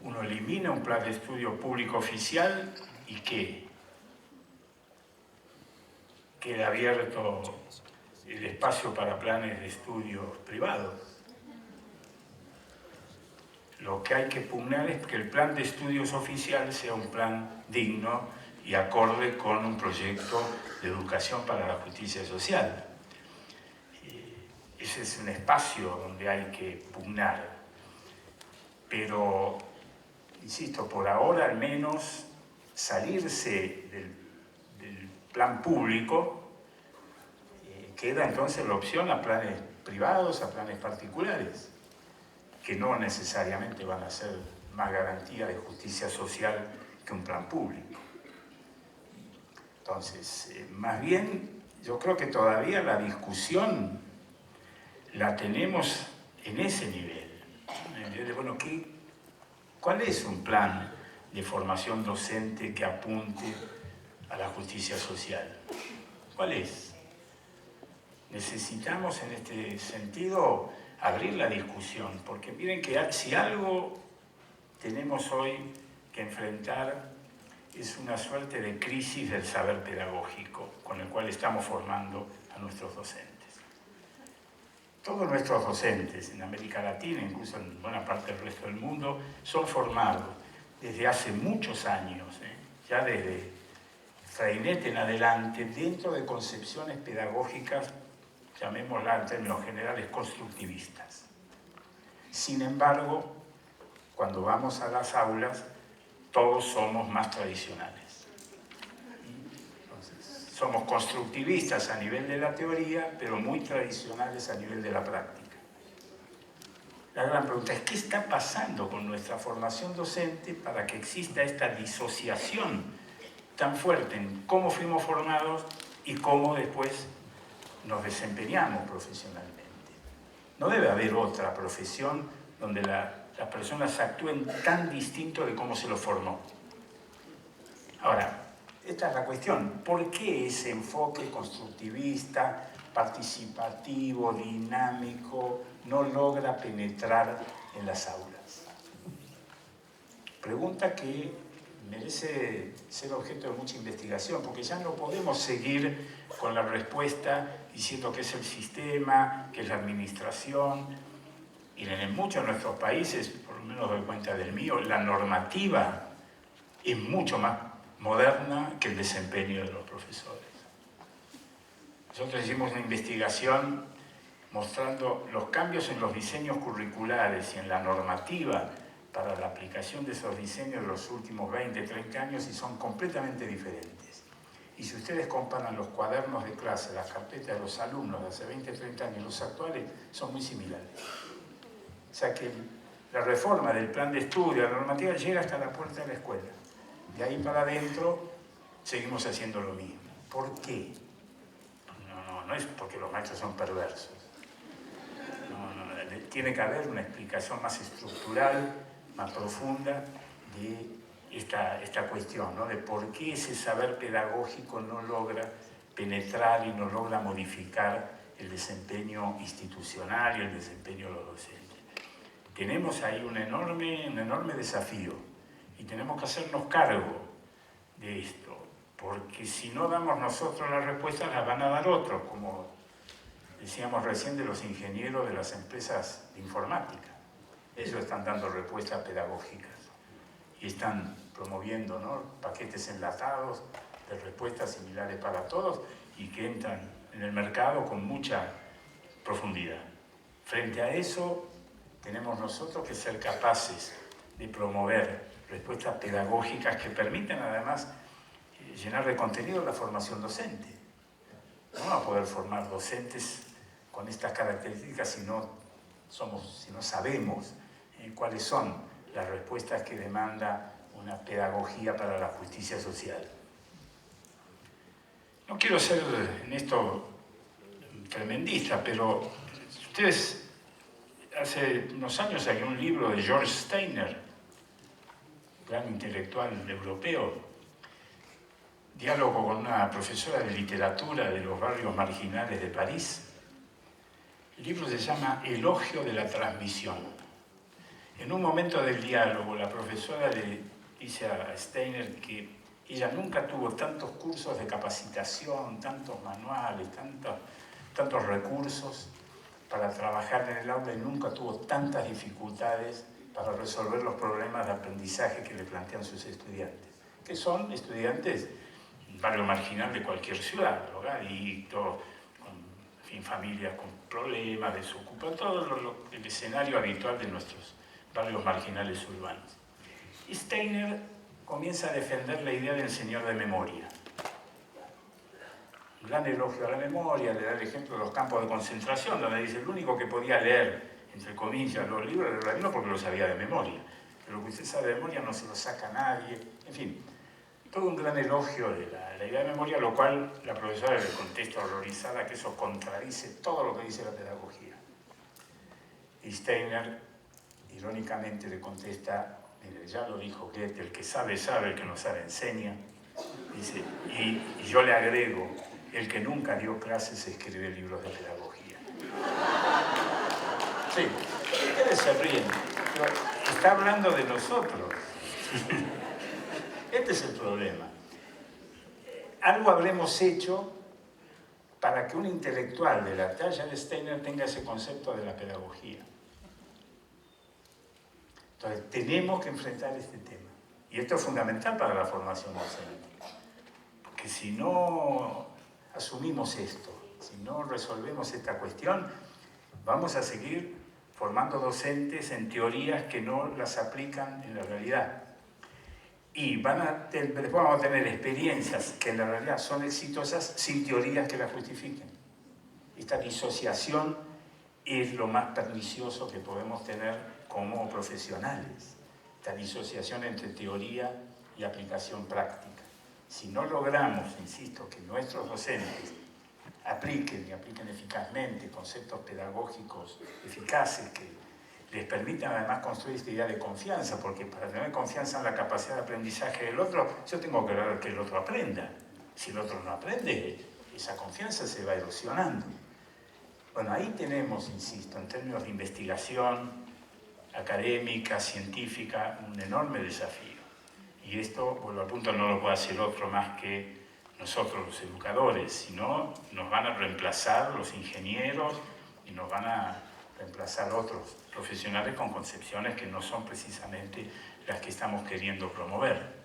Speaker 2: Uno elimina un plan de estudio público oficial y ¿qué? Queda abierto el espacio para planes de estudios privados. Lo que hay que pugnar es que el plan de estudios oficial sea un plan digno y acorde con un proyecto de educación para la justicia social. Ese es un espacio donde hay que pugnar. Pero, insisto, por ahora al menos salirse del plan público, queda entonces la opción a planes privados, a planes particulares, que no necesariamente van a ser más garantía de justicia social que un plan público. Entonces, más bien, yo creo que todavía la discusión la tenemos en ese nivel. Bueno, ¿cuál es un plan de formación docente que apunte a la justicia social? ¿Cuál es? Necesitamos en este sentido abrir la discusión, porque miren que si algo tenemos hoy que enfrentar es una suerte de crisis del saber pedagógico con el cual estamos formando a nuestros docentes. Todos nuestros docentes en América Latina, incluso en buena parte del resto del mundo, son formados desde hace muchos años, ya desde Freinet en adelante, dentro de concepciones pedagógicas, llamémoslas en términos generales, constructivistas. Sin embargo, cuando vamos a las aulas, todos somos más tradicionales. Entonces, somos constructivistas a nivel de la teoría, pero muy tradicionales a nivel de la práctica. La gran pregunta es, ¿qué está pasando con nuestra formación docente para que exista esta disociación tan fuerte en cómo fuimos formados y cómo después nos desempeñamos profesionalmente? No debe haber otra profesión donde las personas actúen tan distinto de cómo se los formó. Ahora, esta es la cuestión. ¿Por qué ese enfoque constructivista, participativo, dinámico, no logra penetrar en las aulas? Pregunta que merece ser objeto de mucha investigación, porque ya no podemos seguir con la respuesta diciendo que es el sistema, que es la administración. Miren, en muchos de nuestros países, por lo menos doy cuenta del mío, la normativa es mucho más moderna que el desempeño de los profesores. Nosotros hicimos una investigación mostrando los cambios en los diseños curriculares y en la normativa para la aplicación de esos diseños de los últimos 20, 30 años y son completamente diferentes. Y si ustedes comparan los cuadernos de clase, las carpetas de los alumnos de hace 20, 30 años y los actuales, son muy similares. O sea que la reforma del plan de estudio, la normativa, llega hasta la puerta de la escuela. De ahí para adentro seguimos haciendo lo mismo. ¿Por qué? No es porque los maestros son perversos. Tiene que haber una explicación más estructural, más profunda de esta cuestión, ¿no? De por qué ese saber pedagógico no logra penetrar y no logra modificar el desempeño institucional y el desempeño de los docentes. Tenemos ahí un enorme desafío y tenemos que hacernos cargo de esto, porque si no damos nosotros las respuestas, las van a dar otros, como decíamos recién de los ingenieros de las empresas de informática. Ellos están dando respuestas pedagógicas y están promoviendo, ¿no?, paquetes enlatados de respuestas similares para todos y que entran en el mercado con mucha profundidad. Frente a eso, tenemos nosotros que ser capaces de promover respuestas pedagógicas que permitan además llenar de contenido la formación docente. No vamos a poder formar docentes con estas características si no sabemos cuáles son las respuestas que demanda una pedagogía para la justicia social. No quiero ser en esto tremendista, pero ustedes, hace unos años hay un libro de George Steiner, gran intelectual europeo, diálogo con una profesora de literatura de los barrios marginales de París. El libro se llama Elogio de la transmisión. En un momento del diálogo, la profesora le dice a Steiner que ella nunca tuvo tantos cursos de capacitación, tantos manuales, tantos recursos para trabajar en el aula y nunca tuvo tantas dificultades para resolver los problemas de aprendizaje que le plantean sus estudiantes, que son estudiantes barrio marginal de cualquier ciudad, drogadictos, con familias con problemas, desocupados, todo el escenario habitual de nuestros barrios marginales urbanos. Y Steiner comienza a defender la idea del señor de memoria. Un gran elogio a la memoria, le da el ejemplo de los campos de concentración, donde dice el único que podía leer, entre comillas, los libros era el rabino porque lo sabía de memoria. Pero lo que usted sabe de memoria no se lo saca a nadie, en fin. Todo un gran elogio de la idea de memoria, lo cual la profesora le contesta horrorizada que eso contradice todo lo que dice la pedagogía. Y Steiner, irónicamente, le contesta, mire, ya lo dijo Goethe, el que sabe, sabe, el que no sabe, enseña. Dice, y yo le agrego, el que nunca dio clases escribe libros de pedagogía. Sí, ustedes se ríen, pero está hablando de nosotros. Este es el problema. Algo habremos hecho para que un intelectual de la talla de Steiner tenga ese concepto de la pedagogía. Entonces, tenemos que enfrentar este tema. Y esto es fundamental para la formación docente. Porque si no asumimos esto, si no resolvemos esta cuestión, vamos a seguir formando docentes en teorías que no las aplican en la realidad. Y después vamos a tener experiencias que en la realidad son exitosas sin teorías que las justifiquen. Esta disociación es lo más pernicioso que podemos tener como profesionales. Esta disociación entre teoría y aplicación práctica. Si no logramos, insisto, que nuestros docentes apliquen y apliquen eficazmente conceptos pedagógicos eficaces que les permitan además construir esta idea de confianza, porque para tener confianza en la capacidad de aprendizaje del otro, yo tengo que ver que el otro aprenda. Si el otro no aprende, esa confianza se va erosionando. Bueno, ahí tenemos, insisto, en términos de investigación académica, científica, un enorme desafío. Y esto, vuelvo al punto, no lo puede hacer otro más que nosotros los educadores, sino nos van a reemplazar los ingenieros y nos van a reemplazar otros profesionales con concepciones que no son precisamente las que estamos queriendo promover.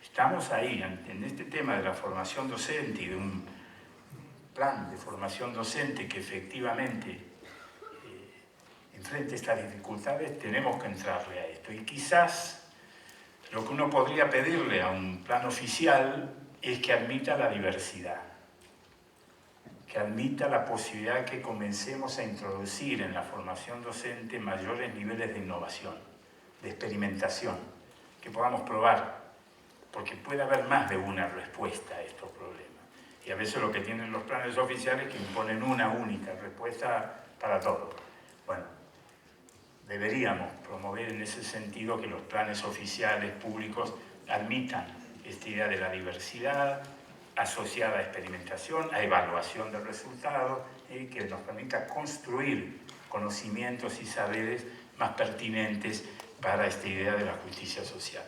Speaker 2: Estamos ahí, en este tema de la formación docente y de un plan de formación docente que efectivamente enfrente estas dificultades, tenemos que entrarle a esto. Y quizás lo que uno podría pedirle a un plan oficial es que admita la diversidad, que admita la posibilidad de que comencemos a introducir en la formación docente mayores niveles de innovación, de experimentación, que podamos probar, porque puede haber más de una respuesta a estos problemas. Y a veces lo que tienen los planes oficiales es que imponen una única respuesta para todo. Bueno, deberíamos promover en ese sentido que los planes oficiales públicos admitan esta idea de la diversidad asociada a experimentación, a evaluación de resultados, que nos permita construir conocimientos y saberes más pertinentes para esta idea de la justicia social.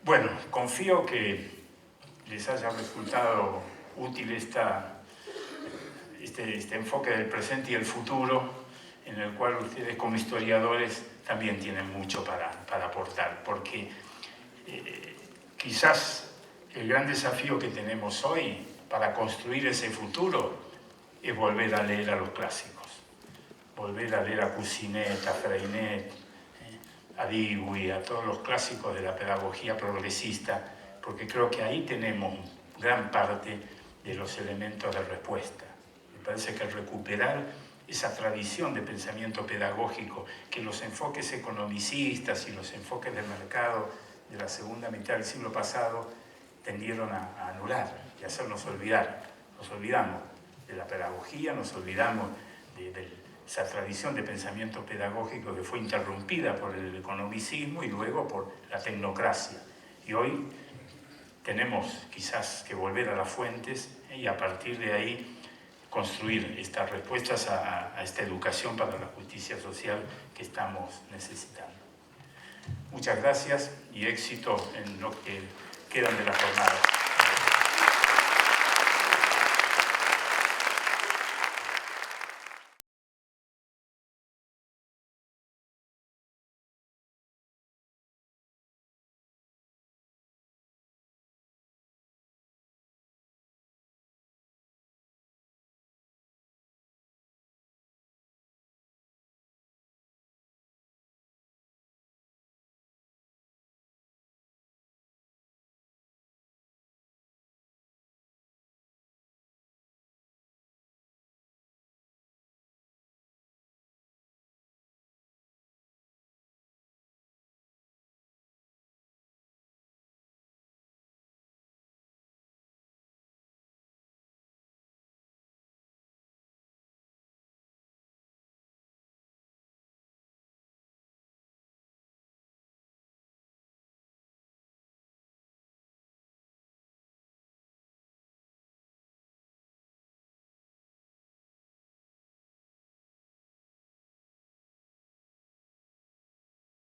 Speaker 2: Bueno, confío que les haya resultado útil este enfoque del presente y el futuro, en el cual ustedes como historiadores también tienen mucho para aportar, porque quizás el gran desafío que tenemos hoy para construir ese futuro es volver a leer a los clásicos, volver a leer a Cousinet, a Freinet, a Dewey, a todos los clásicos de la pedagogía progresista, porque creo que ahí tenemos gran parte de los elementos de respuesta. Me parece que recuperar esa tradición de pensamiento pedagógico que los enfoques economicistas y los enfoques del mercado de la segunda mitad del siglo pasado tendieron a anular y a hacernos olvidar. Nos olvidamos de la pedagogía, nos olvidamos de esa tradición de pensamiento pedagógico que fue interrumpida por el economicismo y luego por la tecnocracia. Y hoy tenemos quizás que volver a las fuentes y a partir de ahí construir estas respuestas a esta educación para la justicia social que estamos necesitando. Muchas gracias y éxito en lo que quedan de la jornada.